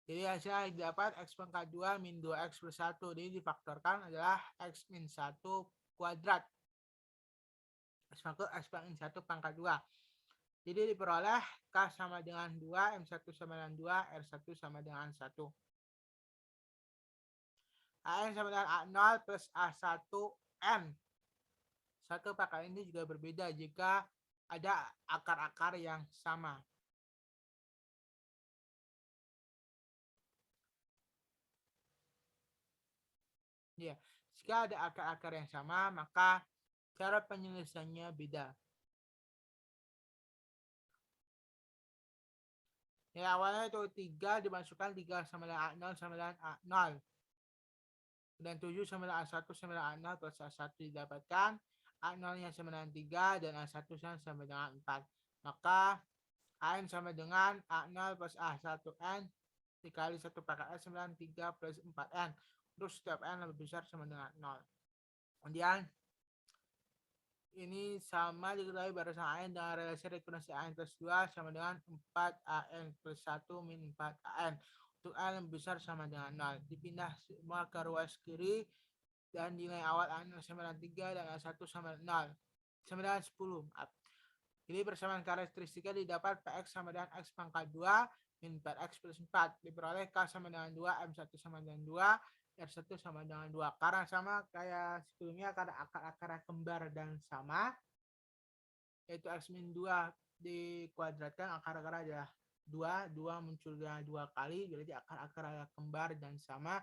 Jadi hasilnya dapat X pangkat 2 min 2X plus 1. Jadi difaktorkan adalah X min 1 kuadrat. X pangkat 1 pangkat 2. Jadi diperoleh K sama dengan 2, M1 sama dengan 2, R1 sama dengan 1. AN sama dengan A0 plus A1N. 1 pangkat ini juga berbeda jika ada akar-akar yang sama. Ya, jika ada akar-akar yang sama, maka cara penyelesaiannya beda. Ya, awalnya itu 3 dimasukkan 3 sama dengan A0 sama dengan A0. Dan 7 sama dengan A1 sama dengan A0 plus A1 didapatkan. A0-nya sama dengan 3 dan A1 sama dengan 4. Maka AN sama dengan A0 plus A1N dikali 1 pangkat N sama dengan 3 plus 4N. Terus setiap N lebih besar sama dengan 0. Kemudian ini sama diketahui barisan AN dengan relasi rekurrensi AN plus 2 sama dengan 4AN plus 1 min 4AN. Untuk N lebih besar sama dengan 0. Dipindah semua ke ruas kiri dan nilai awal A0 sama dengan 3 dan A1 sama dengan 0. Sama dengan 10. Jadi persamaan karakteristika didapat Px sama dengan X pangkat 2 min 4X plus 4. Diperoleh K sama dengan 2, M1 sama dengan 2, R1 sama dengan 2. Karena sama kayak sebelumnya, karena akar-akar kembar dan sama, yaitu X min 2 dikuadratkan, akar-akar adalah 2 muncul dengan 2 kali, jadi akar-akar kembar dan sama.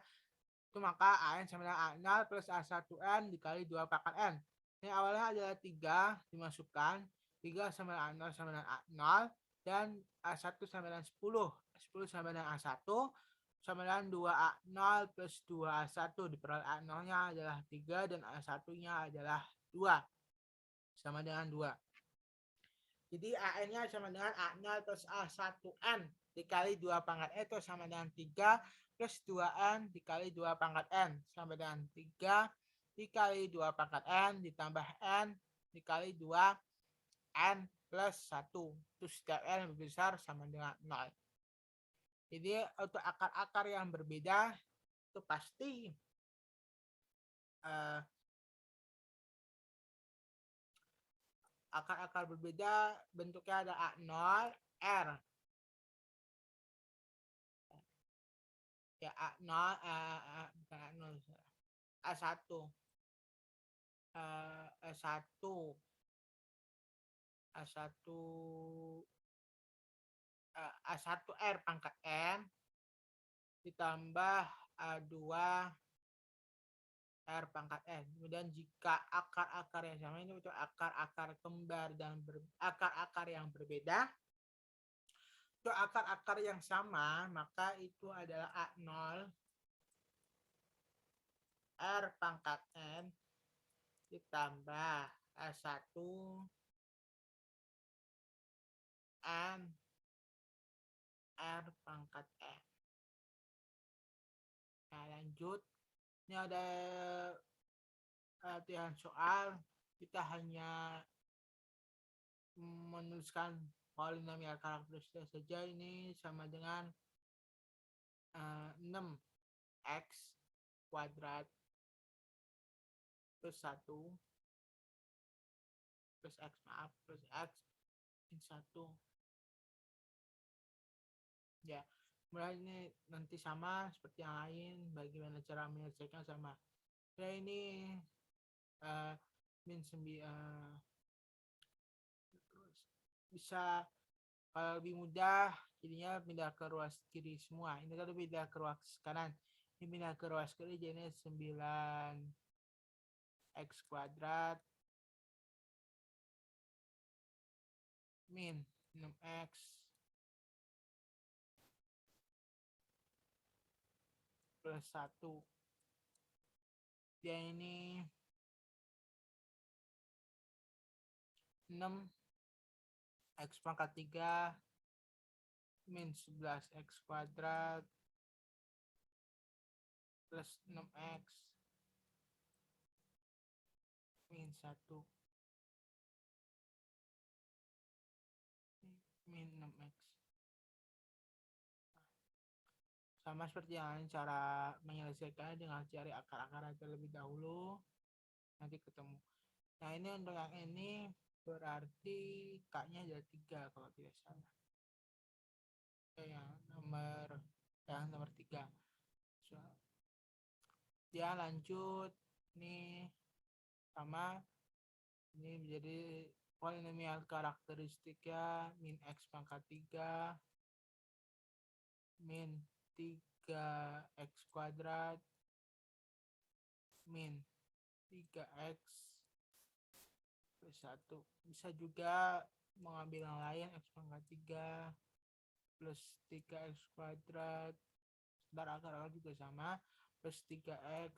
Itu maka AN sama dengan A0 plus A1N dikali 2 pangkat N. Ini awalnya adalah 3 dimasukkan. 3 sama dengan A0 sama dengan A0 dan A1 sama dengan 10. 10 sama dengan A1 sama dengan 2A0 plus 2A1. Diperoleh A0-nya adalah 3 dan A1-nya adalah 2. Sama dengan 2. Jadi AN-nya sama dengan A0 plus A1N dikali 2 pangkat N itu sama dengan 3 plus 2N dikali 2 pangkat N sama dengan 3 dikali 2 pangkat N ditambah N dikali 2 N plus 1. Terus setiap N lebih besar sama dengan 0. Jadi untuk akar-akar yang berbeda itu pasti akar-akar berbeda bentuknya ada A0, R. Ya A0, bukan A0, A1, A1, A1, A1R pangkat N ditambah A2 R pangkat N. Kemudian jika akar-akar yang sama ini untuk akar-akar kembar dan akar-akar yang berbeda, untuk akar-akar yang sama maka itu adalah A0 R pangkat N ditambah A1 N R pangkat N. Nah lanjut, ini ada latihan soal, kita hanya menuliskan polinomial karakteristik saja. Ini sama dengan 6x kuadrat plus 1 plus x plus x min 1. Ya, kemudian ini nanti sama seperti yang lain, bagaimana cara menyelesaikan sama. Ya ini min 9 bisa kalau lebih mudah jadinya pindah ke ruas kiri semua. Ini kan pindah ke ruas kanan. Ini pindah ke ruas kiri jadinya 9x kuadrat min 6x plus 1. Dia ini 6x pangkat 3 min 11x kuadrat plus 6x min 1 min 6x. Sama seperti yang lain, cara menyelesaikannya dengan cari akar-akar terlebih dahulu, nanti ketemu. Nah ini untuk yang ini berarti K-nya ada 3 kalau tidak salah. Yang nomor 3. So, dia lanjut, ini sama, ini menjadi polinomial karakteristiknya min x pangkat 3 min 3x kuadrat min 3x plus 1. Bisa juga mengambil yang lain, x pangkat 3 plus 3x kuadrat, akar-akar juga sama, plus 3x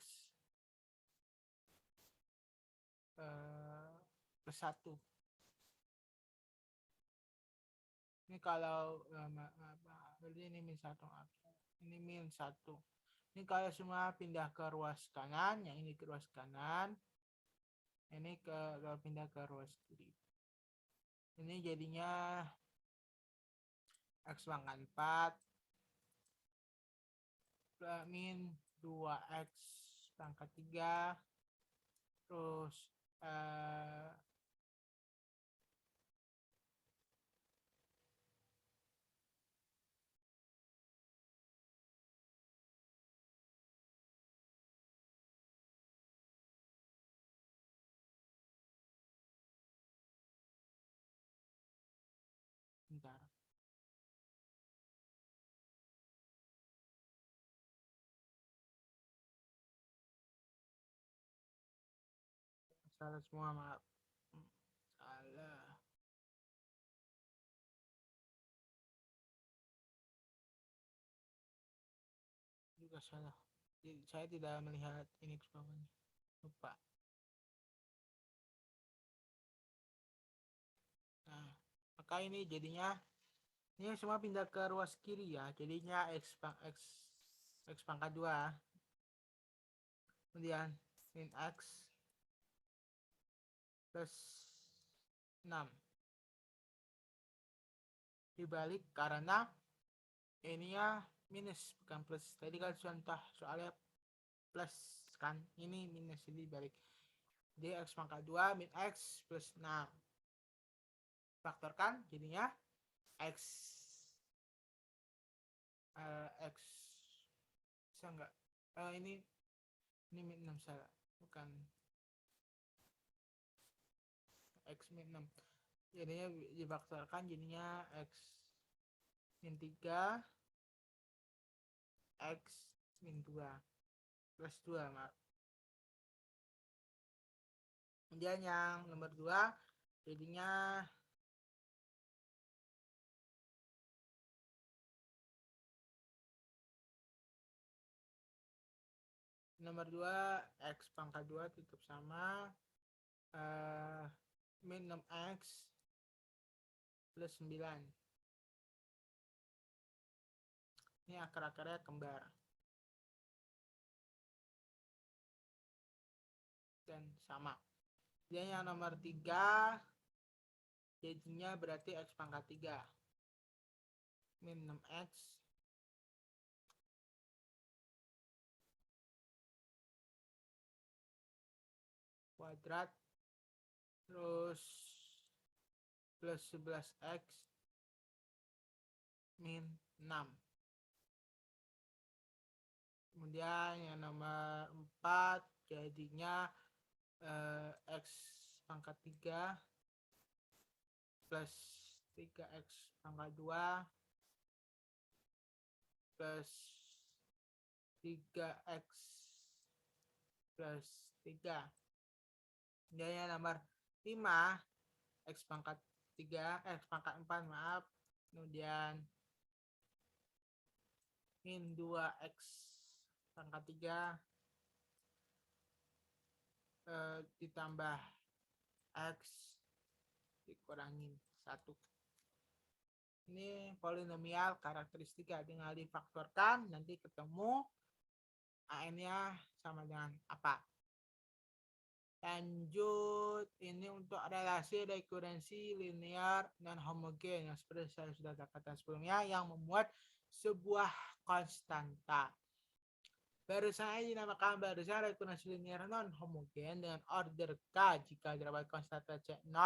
plus 1. Ini kalau berarti ini min 1, ini min 1. Ini kalau semua pindah ke ruas kanan, yang ini ke ruas kanan, ini pindah ke ruas kiri. Ini jadinya x pangkat 4 min 2x pangkat 3 terus bentar. Salah semua, maaf. Salah. Juga salah. Saya tidak melihat ini ke bawahnya. Lupa. Nah, maka ini jadinya ini semua pindah ke ruas kiri ya, jadinya x pangkat 2, kemudian min x plus 6 dibalik karena ininya minus bukan plus. Tadi kan contoh soalnya plus kan, ini minus, jadi dibalik. Jadi x pangkat 2 min x plus 6 faktorkan jadinya x x bisa enggak ini min 6 salah, bukan x min 6, jadinya difaktorkan jadinya x min 3 x min 2 plus 2 maaf. Kemudian yang nomor 2 jadinya nomor 2 x pangkat 2 tutup sama min 6x plus 9. Ini akar-akarnya kembar. Dan sama. Dan yang nomor 3 jadinya berarti x pangkat 3 min 6x kuadrat terus plus 11x min 6. Kemudian yang nomor 4 jadinya x pangkat 3 plus 3x pangkat 2 plus 3x plus 3. Dan yang nomor 5 x pangkat 3 x pangkat 4 maaf, kemudian min 2x pangkat 3 ditambah x dikurangin 1. Ini polinomial karakteristika, tinggal difaktorkan nanti ketemu an-nya sama dengan apa. Lanjut, ini untuk relasi rekurensi linear non homogen yang seperti saya sudah katakan sebelumnya, yang memuat sebuah konstanta. Barisan ini dinamakan barisan rekurensi linear non homogen dengan order K jika terdapat konstanta C0,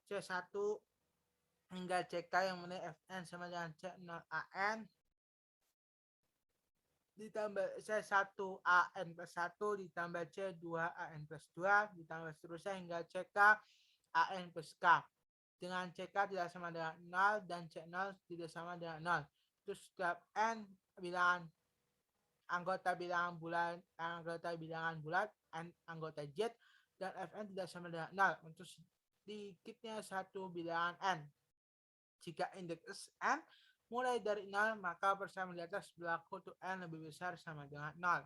C1 hingga CK yang menilai Fn sama dengan C0 AN ditambah C1 AN plus 1 ditambah C2 AN plus 2 ditambah seterusnya hingga CK AN plus K. Dengan CK tidak sama dengan 0 dan C0 tidak sama dengan 0. Terus setiap N bilangan anggota bilangan bulat, N anggota Z, dan Fn tidak sama dengan 0 untuk sedikitnya satu bilangan N. Jika indeks N mulai dari 0, maka persamaan di atas berlaku untuk N lebih besar sama dengan 0.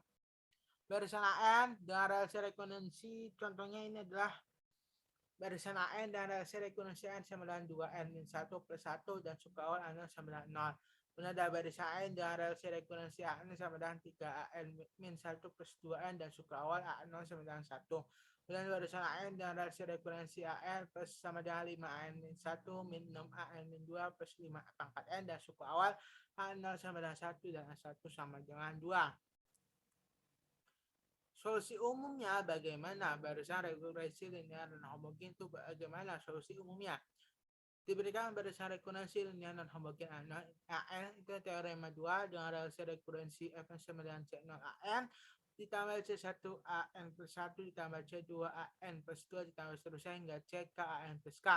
Barisan AN dengan relasi rekurensi, contohnya ini adalah barisan AN dan relasi rekurensi N sama dengan 2N min 1 plus 1 dan suku awal N sama dengan 0. Kemudian ada barisan AN dengan relasi rekurensi AN sama dengan 3AN min 1 plus 2N dan suku awal AN sama dengan 1. Kemudian barisan AN dengan relasi rekurensi AN plus sama dengan 5AN min 1 min 6AN min 2 plus 5 pangkat N dan suku awal AN sama dengan 1 dan A1 sama dengan 2. Solusi umumnya bagaimana? Barisan rekurensi linear non homogen itu bagaimana solusi umumnya? Diberikan barisan rekurensi linear non homogen AN itu teorema 2 dengan relasi rekurensi Fn sama dengan C0 AN ditambah C1 AN plus 1 ditambah C2 AN plus 2 ditambah seterusnya hingga CK AN plus K,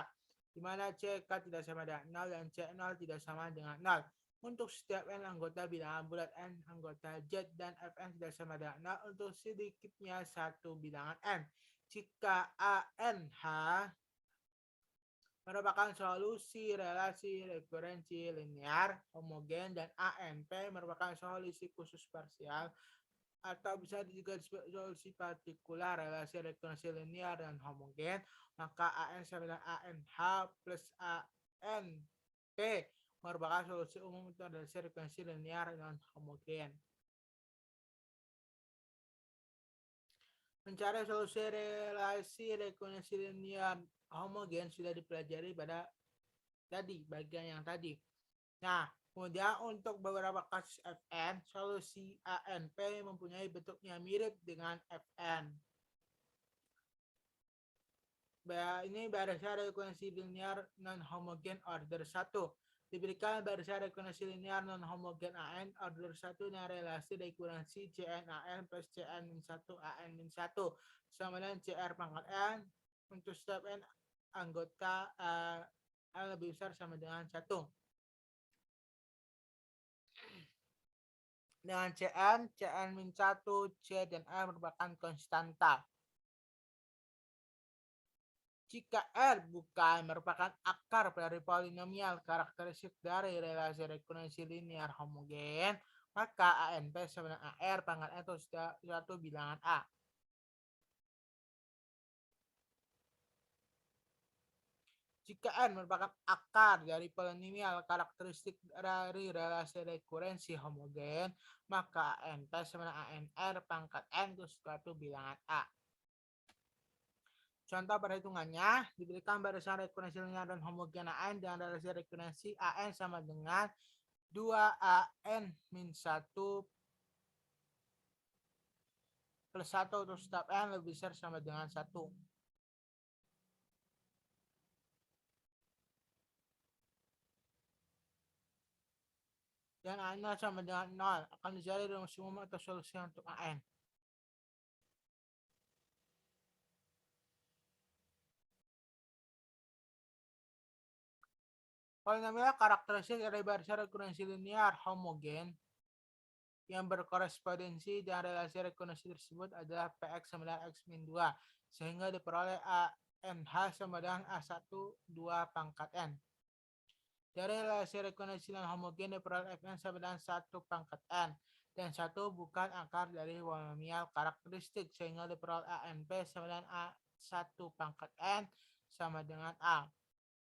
di mana CK tidak sama dengan 0 dan C0 tidak sama dengan 0. Untuk setiap N anggota bilangan bulat N anggota Z dan Fn tidak sama dengan 0 untuk sedikitnya satu bilangan N. Jika ANH merupakan solusi relasi rekurensi linear homogen dan ANP merupakan solusi khusus parsial atau bisa juga disebut solusi partikular relasi rekurensi linear dan homogen, maka AN sama dengan ANH plus N, P merupakan solusi umum untuk relasi frekuensi linear non homogen. Mencari solusi relasi frekuensi linear homogen sudah dipelajari pada bagian yang tadi. Nah, kemudian untuk beberapa kasus Fn, solusi ANP mempunyai bentuknya mirip dengan Fn. Ini barisan frekuensi linear non homogen order 1. Diberikan barisan frekuensi linear non homogen AN order 1 dengan relasi frekuensi CNAN plus CN-1 AN-1 sama dengan CR pangkat N untuk step N anggota N lebih besar sama dengan 1. Dengan CN, CN-1, C dan N merupakan konstanta. Jika R bukan merupakan akar dari polinomial karakteristik dari relasi frekuensi linear homogen, maka ANP sama dengan AR pangkat N itu suatu bilangan A. Jika N merupakan akar dari polinomial karakteristik dari relasi frekuensi homogen, maka ANP sama dengan ANR pangkat N itu suatu bilangan A. Contoh perhitungannya, diberikan barisan frekuensi linear dan homogen AN dengan relasi frekuensi AN sama dengan 2AN min 1 plus 1 untuk step N lebih besar sama dengan 1. Dan AN sama dengan 0 akan dicari rumus umum atau solusi untuk AN. Polinomial karakteristik dari barisan frekuensi linear homogen yang berkorespondensi dengan relasi frekuensi tersebut adalah Px sama dengan X min 2 sehingga diperoleh ANH sama dengan A1 2 pangkat N. Dari relasi frekuensi non homogen diperoleh Fn sama dengan 1 pangkat N dan 1 bukan akar dari polinomial karakteristik sehingga diperoleh ANP sama dengan A1 pangkat N sama dengan A.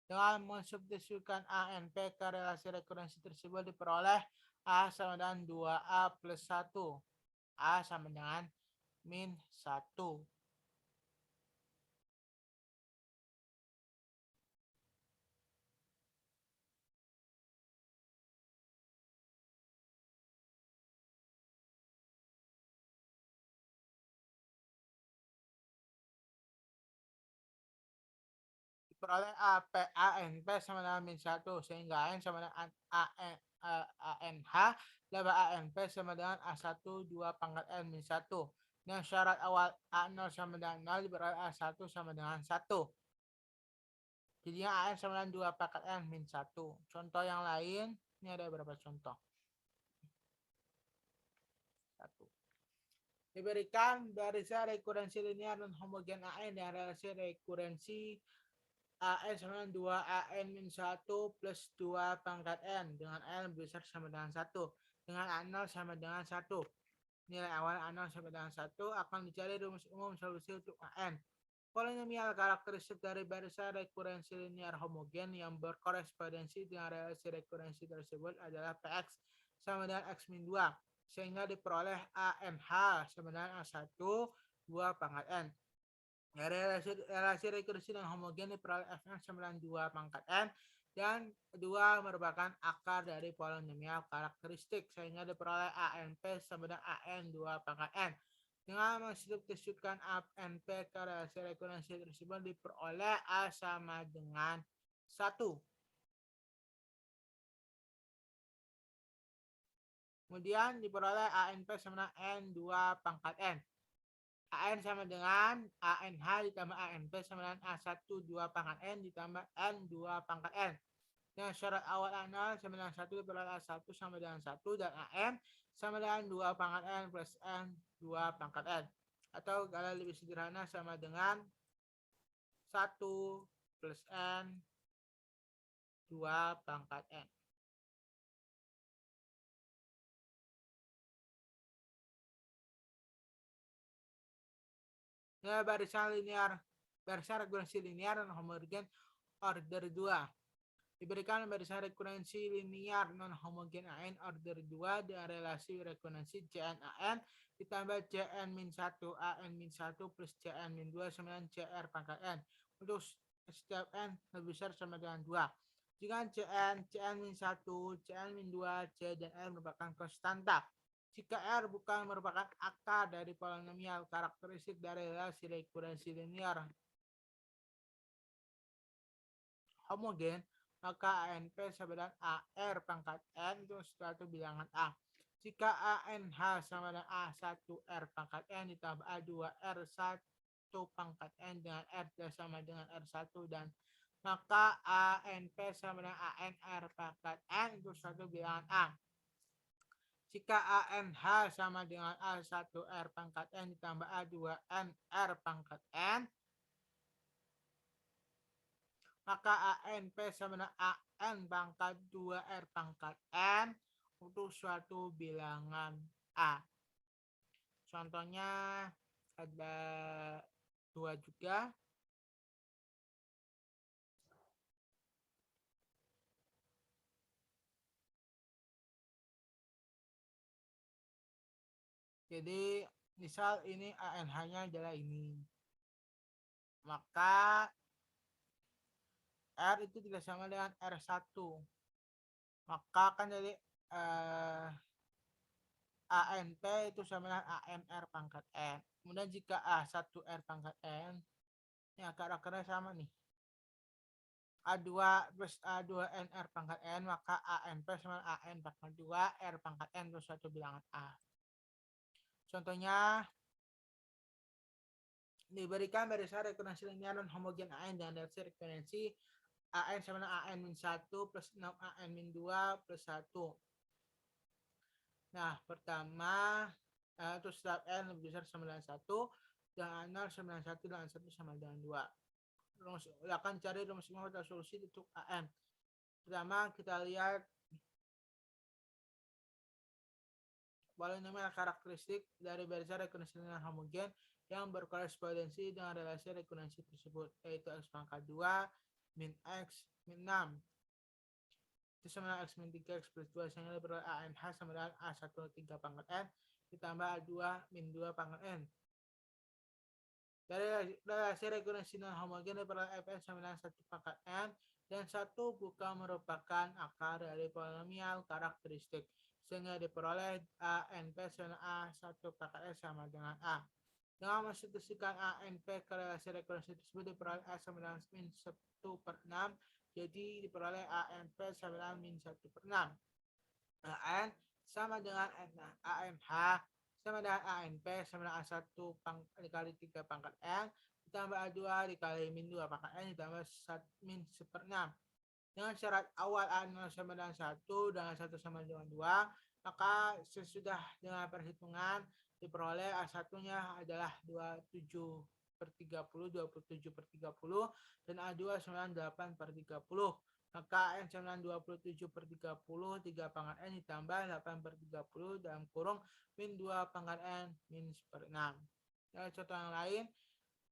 Dengan mensubstitusikan ANP ke relasi frekuensi tersebut diperoleh A sama dengan 2A plus 1. A sama dengan min 1. Diperoleh ANP sama dengan min 1 sehingga AN sama dengan ANH dapat ANP sama dengan A1 2 pangkat N min 1. Dengan syarat awal A0 sama dengan 0 diperoleh A1 sama dengan 1. Jadinya AN sama dengan 2 pangkat N min 1. Contoh yang lain, ini ada beberapa contoh. 1. Diberikan barisan rekurensi linear non homogen AN dengan relasi rekurensi AN sama dengan 2 AN min 1 plus 2 pangkat N dengan N besar sama dengan 1 dengan A0 sama dengan 1. Nilai awal A0 sama dengan 1 akan dicari rumus umum solusi untuk AN. Polinomial karakteristik dari barisan rekurensi linear homogen yang berkorespondensi dengan relasi rekurensi tersebut adalah Px sama dengan X min 2 sehingga diperoleh ANH sama dengan A1 2 pangkat N. Ya, relasi rekursi dan homogen diperoleh Fn sama dengan 2 pangkat N dan kedua merupakan akar dari polinomial karakteristik sehingga diperoleh ANP sama dengan AN 2 pangkat N. Dengan mensubstitusikan ANP ke relasi rekurensi tersebut diperoleh A sama dengan 1. Kemudian diperoleh ANP sama dengan N 2 pangkat N. AN sama dengan ANH ditambah ANP sama dengan A1 2 pangkat N ditambah N 2 pangkat N. Dengan syarat awal A0 sama dengan 1 diperoleh A1 sama dengan 1 dan AN sama dengan 2 pangkat N plus N 2 pangkat N. Atau kalau lebih sederhana sama dengan 1 plus N 2 pangkat N. Ya, barisan rekurensi linear dan homogen order 2. Diberikan barisan rekurensi linear non-homogen AN order 2 dengan relasi rekurensi CN-AN ditambah CN-1 AN-1 plus CN-2 sama dengan CR pangkat N. Untuk setiap N lebih besar sama dengan 2. Jika CN-1, CN-2, C, dan R merupakan konstanta. Jika R bukan merupakan akar dari polinomial karakteristik dari relasi rekurensi linear homogen, maka ANP sama dengan AR pangkat N itu suatu bilangan A. Jika ANH sama dengan A1R pangkat N ditambah A2R1 pangkat N dengan R sama dengan R1 dan maka ANP sama dengan ANR pangkat N itu suatu bilangan A. Jika ANH sama dengan A1R pangkat N ditambah A2NR pangkat N, maka ANP sama dengan AN pangkat 2R pangkat N untuk suatu bilangan A. Contohnya ada 2 juga. Jadi misal ini ANH-nya adalah ini. Maka R itu tidak sama dengan R1. Maka kan jadi ANP itu sama dengan ANR pangkat N. Kemudian jika A1R pangkat N, ya akar-akarnya sama nih. A2 plus A2NR pangkat N, maka ANP sama dengan AN pangkat 2, R pangkat N itu suatu bilangan A. Contohnya, diberikan barisan rekurensi linear non homogen AN dengan relasi rekurensi AN sama dengan AN-1 plus 6AN-2 plus 1. Nah, pertama, itu setiap N lebih besar sama dengan 1, dan 0 sama dengan 1, dan 1 sama dengan 2. Akan cari rumus atau solusi untuk AN. Pertama, kita lihat polinomial karakteristik dari barisan rekurensi linear homogen yang berkorespondensi dengan relasi rekurensi tersebut, yaitu X pangkat 2 min X min 6. Itu sama dengan X min 3 X plus 2 sehingga diperoleh ANH sama dengan A1 3 pangkat N ditambah A2 min 2 pangkat N. Dari relasi rekurensi non homogen diperoleh Fn sama dengan 1 pangkat N dan 1 bukan merupakan akar dari polinomial karakteristik sehingga diperoleh ANP sama A1 pangkat N sama dengan A. Dengan mensubstitusikan ANP ke relasi rekurensi tersebut diperoleh A sama dengan min 1 per 6. Jadi diperoleh ANP sama dengan min 1 per 6. AN sama dengan ANH sama dengan ANP sama dengan A1 dikali 3 pangkat N ditambah A2 dikali min 2 pangkat N ditambah min 1 per 6. Dengan syarat awal A0 sama dengan 1 dan A1 sama dengan 2, maka sesudah dengan perhitungan diperoleh A1-nya adalah 27 per 30, 27 per 30, dan A2 sama dengan 8 per 30. Maka N sama dengan 27 per 30, 3 pangkat N ditambah 8 per 30 dalam kurung min 2 pangkat N min 1 per 6. Ya, contoh yang lain,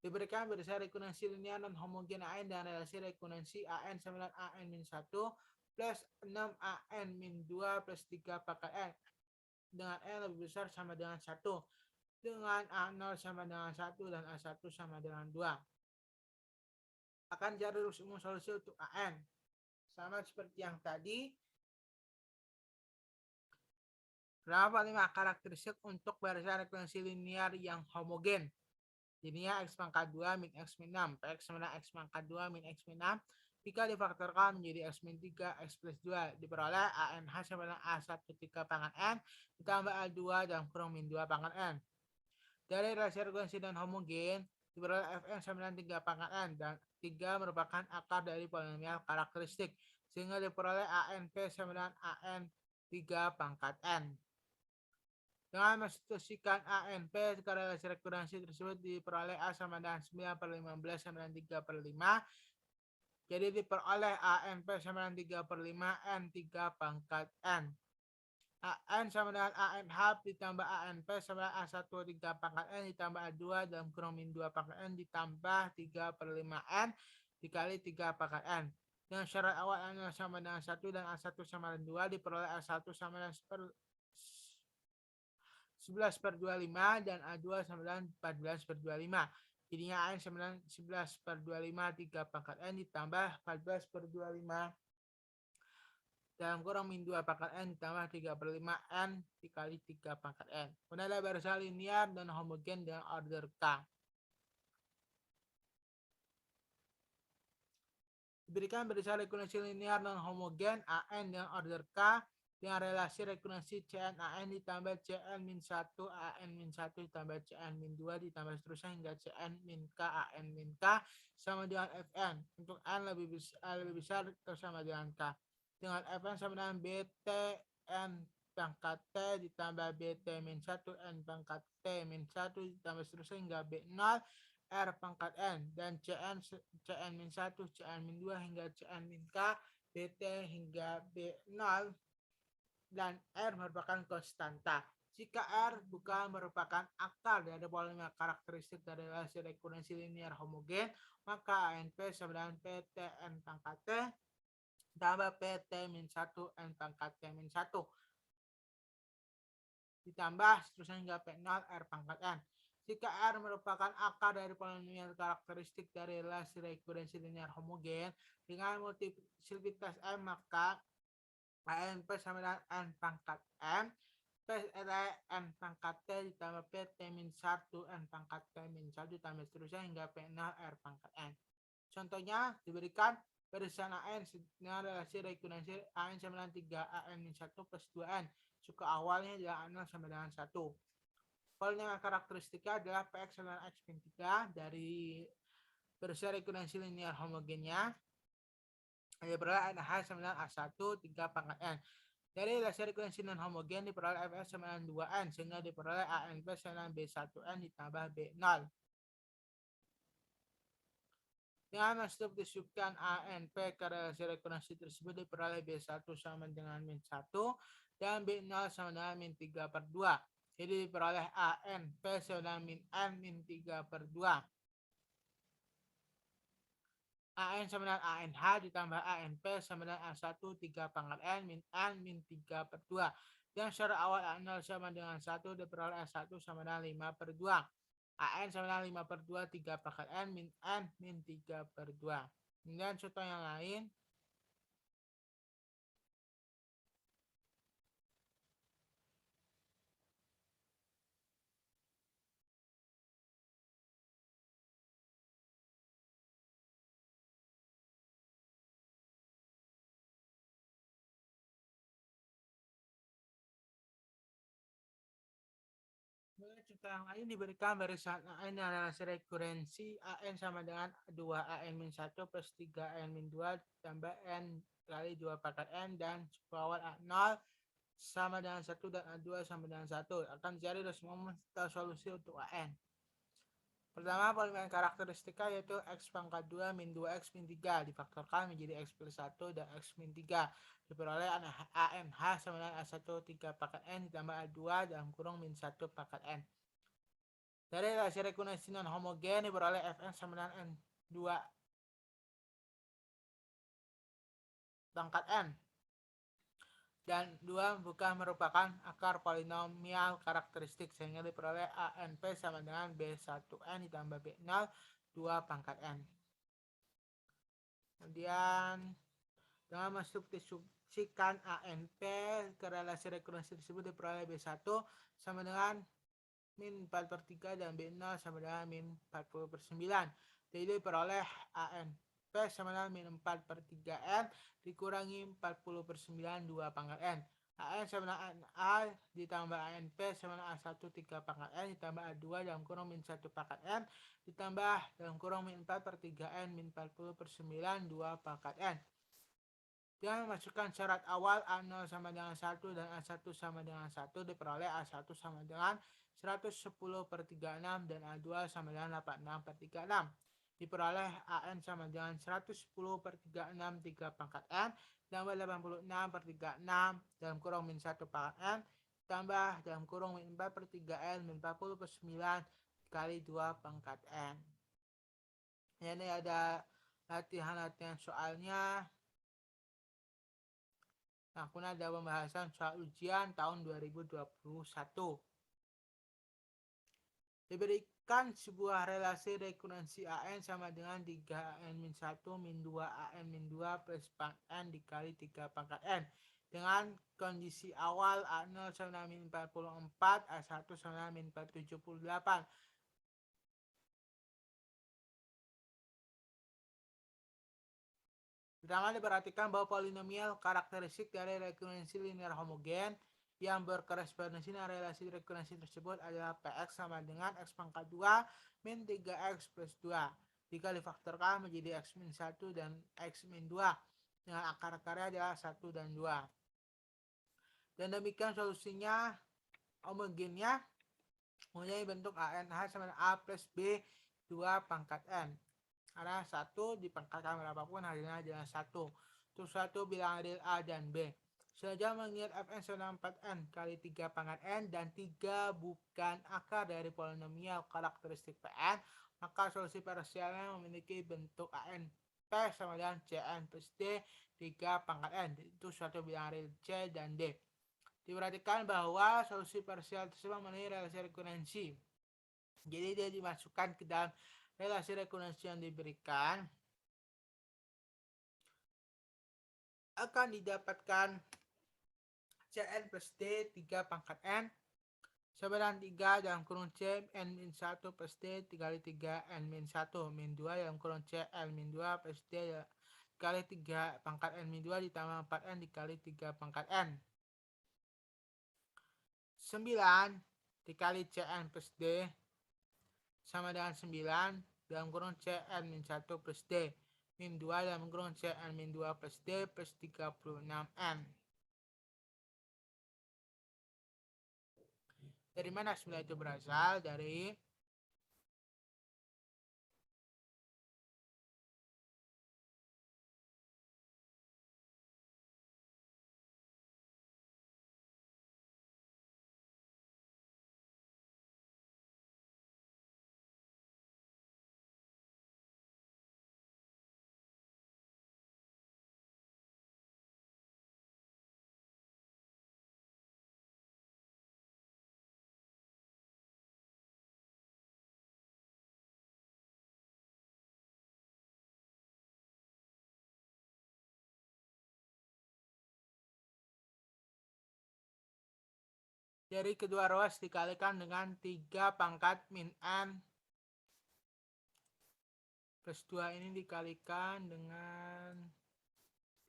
diberikan barisan rekurensi linear non homogen AN dan relasi rekurensi AN sama dengan AN min 1 plus 6 AN min 2 plus 3 pangkat N dengan N lebih besar sama dengan 1 dengan A0 sama dengan 1 dan A1 sama dengan 2. Akan cari rumus umum solusi untuk AN. Sama seperti yang tadi. Berapa 5 karakteristik untuk barisan rekurensi linear yang homogen? Jadinya X pangkat 2 min X min 6. Px sama dengan X pangkat 2 min X min 6. Jika difaktorkan menjadi X min 3 X plus 2. Diperoleh ANH sama dengan A1 3 pangkat N ditambah A2 dalam kurung min 2 pangkat N. Dari relasi rekurensi dan homogen diperoleh Fn sama dengan 3 pangkat N dan 3 merupakan akar dari polinomial karakteristik sehingga diperoleh ANP sama dengan AN 3 pangkat N. Dengan mensubstitusikan ANP ke relasi rekurensi tersebut diperoleh A sama dengan 9 per 15 sama dengan 3 per 5. Jadi diperoleh ANP sama dengan 3 per 5 N 3 pangkat N. AN sama dengan ANH ditambah ANP sama dengan A1 3 pangkat N ditambah A2 dalam kurung min 2 pangkat N ditambah 3 per 5 N dikali 3 pangkat N. Dengan syarat awal A0 sama dengan 1 dan A1 sama dengan 2 diperoleh A1 sama dengan 11/25 dan A2 sama dengan 14/25. Jadinya AN sama dengan 11/25 3 pangkat N ditambah 14/25 dalam kurang min 2 pangkat N ditambah 3/5 N dikali 3 pangkat N. Kemudian ada barisan linear dan homogen dengan order K. Diberikan barisan rekurrensi linear dan homogen AN dengan order K dengan relasi rekurrensi Cn AN ditambah Cn min 1 AN min 1 ditambah Cn min 2 ditambah seterusnya hingga Cn min K AN min K sama dengan Fn. Untuk N lebih besar atau sama dengan K. Dengan Fn sama dengan Btn pangkat T ditambah Bt min 1 N pangkat T min 1 ditambah seterusnya hingga B0 R pangkat N dan Cn min 1, Cn min 2 hingga Cn min K, Bt hingga B0 dan R merupakan konstanta. Jika R bukan merupakan akar dari polinom karakteristik dari relasi rekurrensi linear homogen, maka ANP sama dengan PTN pangkat T tambah PT min 1 N pangkat T min 1 ditambah seterusnya hingga P0 R pangkat N. Jika R merupakan akar dari polinomial karakteristik dari relasi rekurrensi linear homogen dengan multiplicitas M, maka ANP sama dengan N pangkat M N pangkat T ditambah PT min 1 N pangkat T min 1 ditambah seterusnya hingga P0 R pangkat N. Contohnya diberikan barisan AN dengan relasi rekurrensi AN sama dengan 3 AN min 1 plus 2N. Suku awalnya adalah A0 sama dengan 1. Polinom karakteristiknya adalah Px sama dengan X min 3 dari barisan rekurrensi linear homogennya. Diperoleh ANH sama dengan A1 3 pangkat N. Dari relasi rekurrensi non homogen diperoleh Fs sama dengan 2N sehingga diperoleh ANP sama dengan B1N ditambah B0. Dengan mensubstitusikan ANP ke relasi rekurrensi tersebut diperoleh B1 sama dengan min 1 dan B0 sama dengan min 3/2. Jadi diperoleh ANP sama dengan min N min 3/2. AN sama dengan ANH ditambah ANP sama dengan A1 3 pangkat N min 3/2. Dan syarat awal A0 sama dengan 1 diperoleh A1 sama dengan 5/2. AN sama dengan 5/2 3 pangkat N min 3/2. Kemudian contoh yang lain. Contoh yang lain diberikan barisan AN dengan relasi rekurensi AN sama dengan 2AN min 1 plus 3AN min 2 tambah N kali 2 pangkat N dan suku awal A0 sama dengan 1 dan A2 sama dengan 1. Akan dicari semua solusi untuk AN. Pertama, polinom karakteristika yaitu X pangkat 2 min 2X min 3 difaktorkan menjadi X plus 1 dan X min 3. Diperoleh ANH sama dengan A1 3 pangkat N ditambah A2 dalam kurung min 1 pangkat N. Dari relasi rekurrensi non homogen diperoleh Fn sama dengan N2 pangkat N. Dan 2 bukan merupakan akar polinomial karakteristik sehingga diperoleh ANP sama dengan B1N ditambah B0 2 pangkat N. Kemudian dengan mensubstitusikan ANP ke relasi rekurrensi tersebut diperoleh B1 sama dengan min 4/3 dan B0 sama dengan min 40/9. Jadi diperoleh ANP sama dengan min 4/3N dikurangi 40/9 2 pangkat N. AN sama dengan A ditambah ANP sama dengan A1 3 pangkat N ditambah A2 dalam kurung min 1 pangkat N ditambah dalam kurung min 4/3N min 40/9 2 pangkat N. Dengan memasukkan syarat awal A0 sama dengan 1 dan A1 sama dengan 1 diperoleh A1 sama dengan 110/36 dan A2 sama dengan 86/36. Diperoleh AN sama dengan 110/36 3 pangkat N tambah 86/36 dalam kurung min 1 pangkat N tambah dalam kurung min 4/3N min 40/9 kali 2 pangkat N. Ini ada latihan-latihan soalnya. Nah, kemudian ada pembahasan soal ujian tahun 2021. Diberikan sebuah relasi rekurrensi AN sama dengan 3AN-1 min 2 AN min 2 plus pangkat N dikali 3 pangkat N. Dengan kondisi awal A0 sama dengan min 44, A1 sama dengan min 478. Pertama, diperhatikan bahwa polinomial karakteristik dari rekurrensi linear homogen yang berkorespondensi dengan relasi rekurrensi tersebut adalah Px sama dengan X pangkat 2 min 3X plus 2. Jika difaktorkan menjadi X min 1 dan X min 2 dengan akar-akarnya adalah 1 dan 2. Dan demikian solusinya homogennya mempunyai bentuk ANH sama dengan A plus B 2 pangkat N. Karena 1 dipangkatkan berapapun hasilnya adalah 1. Untuk 1 bilangan real A dan B. Selanjutnya mengingat Fn sama 4N kali 3 pangkat N dan 3 bukan akar dari polinomial karakteristik Pn, maka solusi parsialnya memiliki bentuk AN P sama dengan Cn plus D 3 pangkat N. Itu suatu bilangan real C dan D. Diperhatikan bahwa solusi parsial tersebut memiliki relasi rekurrensi. Jadi dia dimasukkan ke dalam relasi rekurrensi yang diberikan, akan didapatkan Cn plus D 3 pangkat N sama dengan 3 dalam kurung C N min 1 plus D dikali 3 N min 1 min 2 dalam kurung C N min 2 plus D dikali 3 pangkat N min 2 ditambah 4N dikali 3 pangkat N. 9 dikali Cn plus D sama dengan 9 dalam kurung Cn min 1 plus D min 2 dalam kurung Cn min 2 plus D plus 36N. Dari mana 9 itu berasal? Dari kedua ruas dikalikan dengan 3 pangkat min N plus 2 ini dikalikan dengan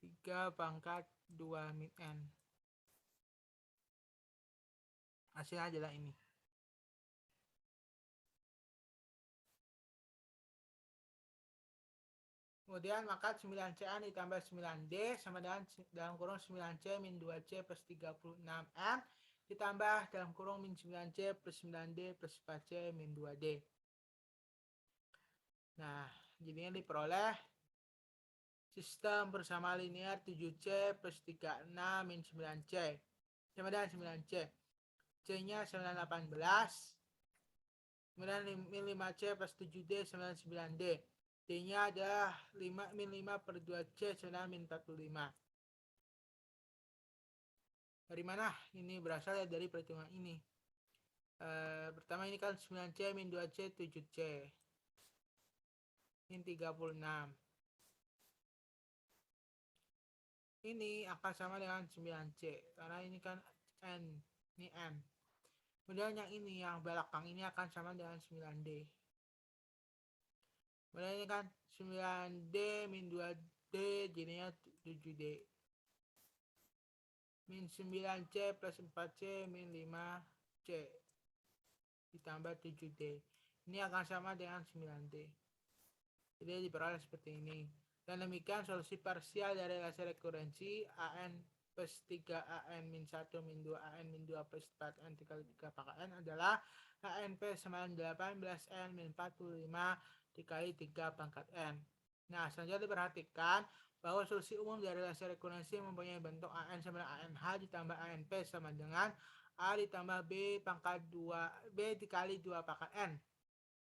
3 pangkat 2 min N. Hasilnya adalah ini. Kemudian maka 9CN ditambah 9D sama dengan dalam kurung 9C min 2C plus 36N ditambah dalam kurung min 9C plus 9D plus 4C min 2D. Nah, jadinya diperoleh sistem bersama linear 7C plus 36 min 9C sama dengan 9C. C-nya 918. Kemudian min 5C plus 7D sama dengan 9D. D-nya adalah 5 min 5 per 2C sama min 45. Dari mana? Ini berasal dari perhitungan ini. Pertama ini kan 9C min 2C 7C. Min 36. Ini akan sama dengan 9C. Karena ini kan N. Ini M. Kemudian yang ini, yang belakang ini akan sama dengan 9D. Kemudian ini kan 9D min 2D jadinya 7D. Min 9C plus 4C min 5C ditambah 7D. Ini akan sama dengan 9D. Jadi diperoleh seperti ini. Dan demikian solusi parsial dari relasi rekurrensi AN plus 3AN min 1 min 2 AN min 2 plus 4N dikali 3 pangkat N adalah ANP sama 18N min 45 dikali 3 pangkat N. Nah, selanjutnya diperhatikan bahwa solusi umum dari relasi rekurrensi mempunyai bentuk AN sama dengan ANH ditambah ANP sama dengan A ditambah B pangkat 2 B dikali 2 pangkat N.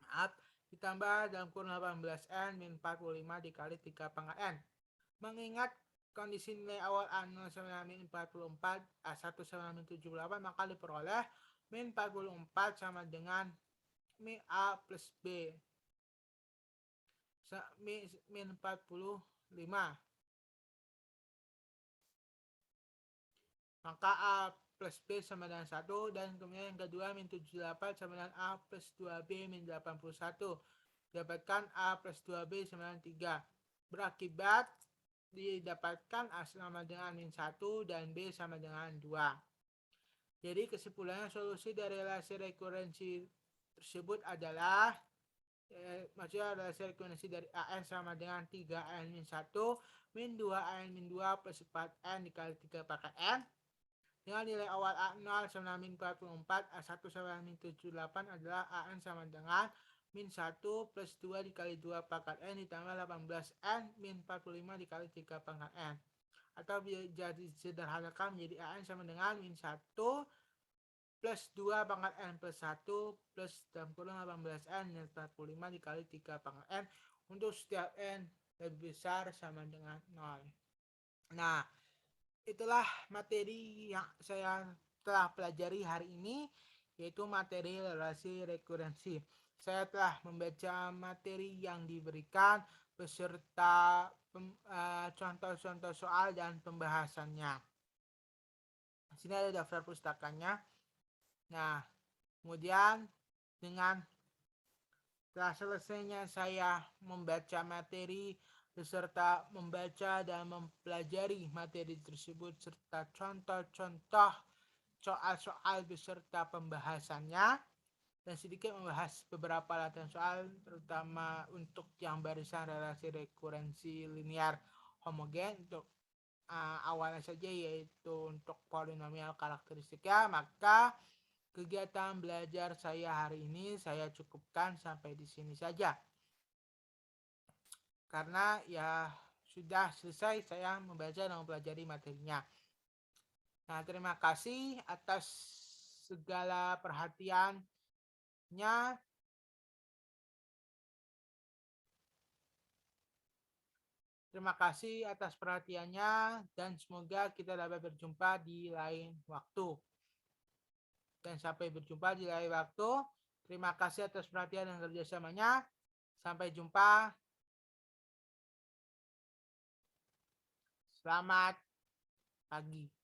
Maaf, ditambah dalam kurung 18N min 45 dikali 3 pangkat N. Mengingat kondisi nilai awal A0 sama dengan min 44, A1 sama dengan min 78, maka diperoleh min 44 sama dengan min A plus B. Min 45. Maka A plus B sama dengan 1, dan kemudian yang kedua min 78 sama dengan A plus 2B min 81. Dapatkan A plus 2B sama dengan 3. Berakibat didapatkan A sama dengan min 1 dan B sama dengan 2. Jadi kesimpulannya solusi dari relasi rekurensi tersebut adalah maksudnya relasi rekurensi dari AN sama dengan 3N min 1 min 2N min 2 plus 4N dikali 3 pangkat N dengan nilai awal A0 sama min 44, A1 sama min 78 adalah AN sama dengan min 1 plus 2 dikali 2 pangkat N ditambah 18N min 45 dikali 3 pangkat N. Atau bisa disederhanakan menjadi AN sama dengan min 1 plus 2 pangkat N plus 1 plus 18N min 45 dikali 3 pangkat N untuk setiap N lebih besar sama dengan 0. Nah, itulah materi yang saya telah pelajari hari ini, yaitu materi relasi rekurensi. Saya telah membaca materi yang diberikan beserta contoh-contoh soal dan pembahasannya. Di sini ada daftar pustakanya. Nah, kemudian dengan telah selesainya saya membaca materi beserta membaca dan mempelajari materi tersebut serta contoh-contoh soal-soal beserta pembahasannya, dan sedikit membahas beberapa latihan soal terutama untuk yang barisan relasi rekurensi linear homogen untuk awalnya saja, yaitu untuk polinomial karakteristiknya. Maka kegiatan belajar saya hari ini saya cukupkan sampai di sini saja. Karena ya sudah selesai saya membaca dan mempelajari materinya. Nah, terima kasih atas segala perhatiannya. Terima kasih atas perhatiannya dan semoga kita dapat berjumpa di lain waktu. Dan sampai berjumpa di lain waktu. Terima kasih atas perhatian dan kerjasamanya. Sampai jumpa. Selamat pagi.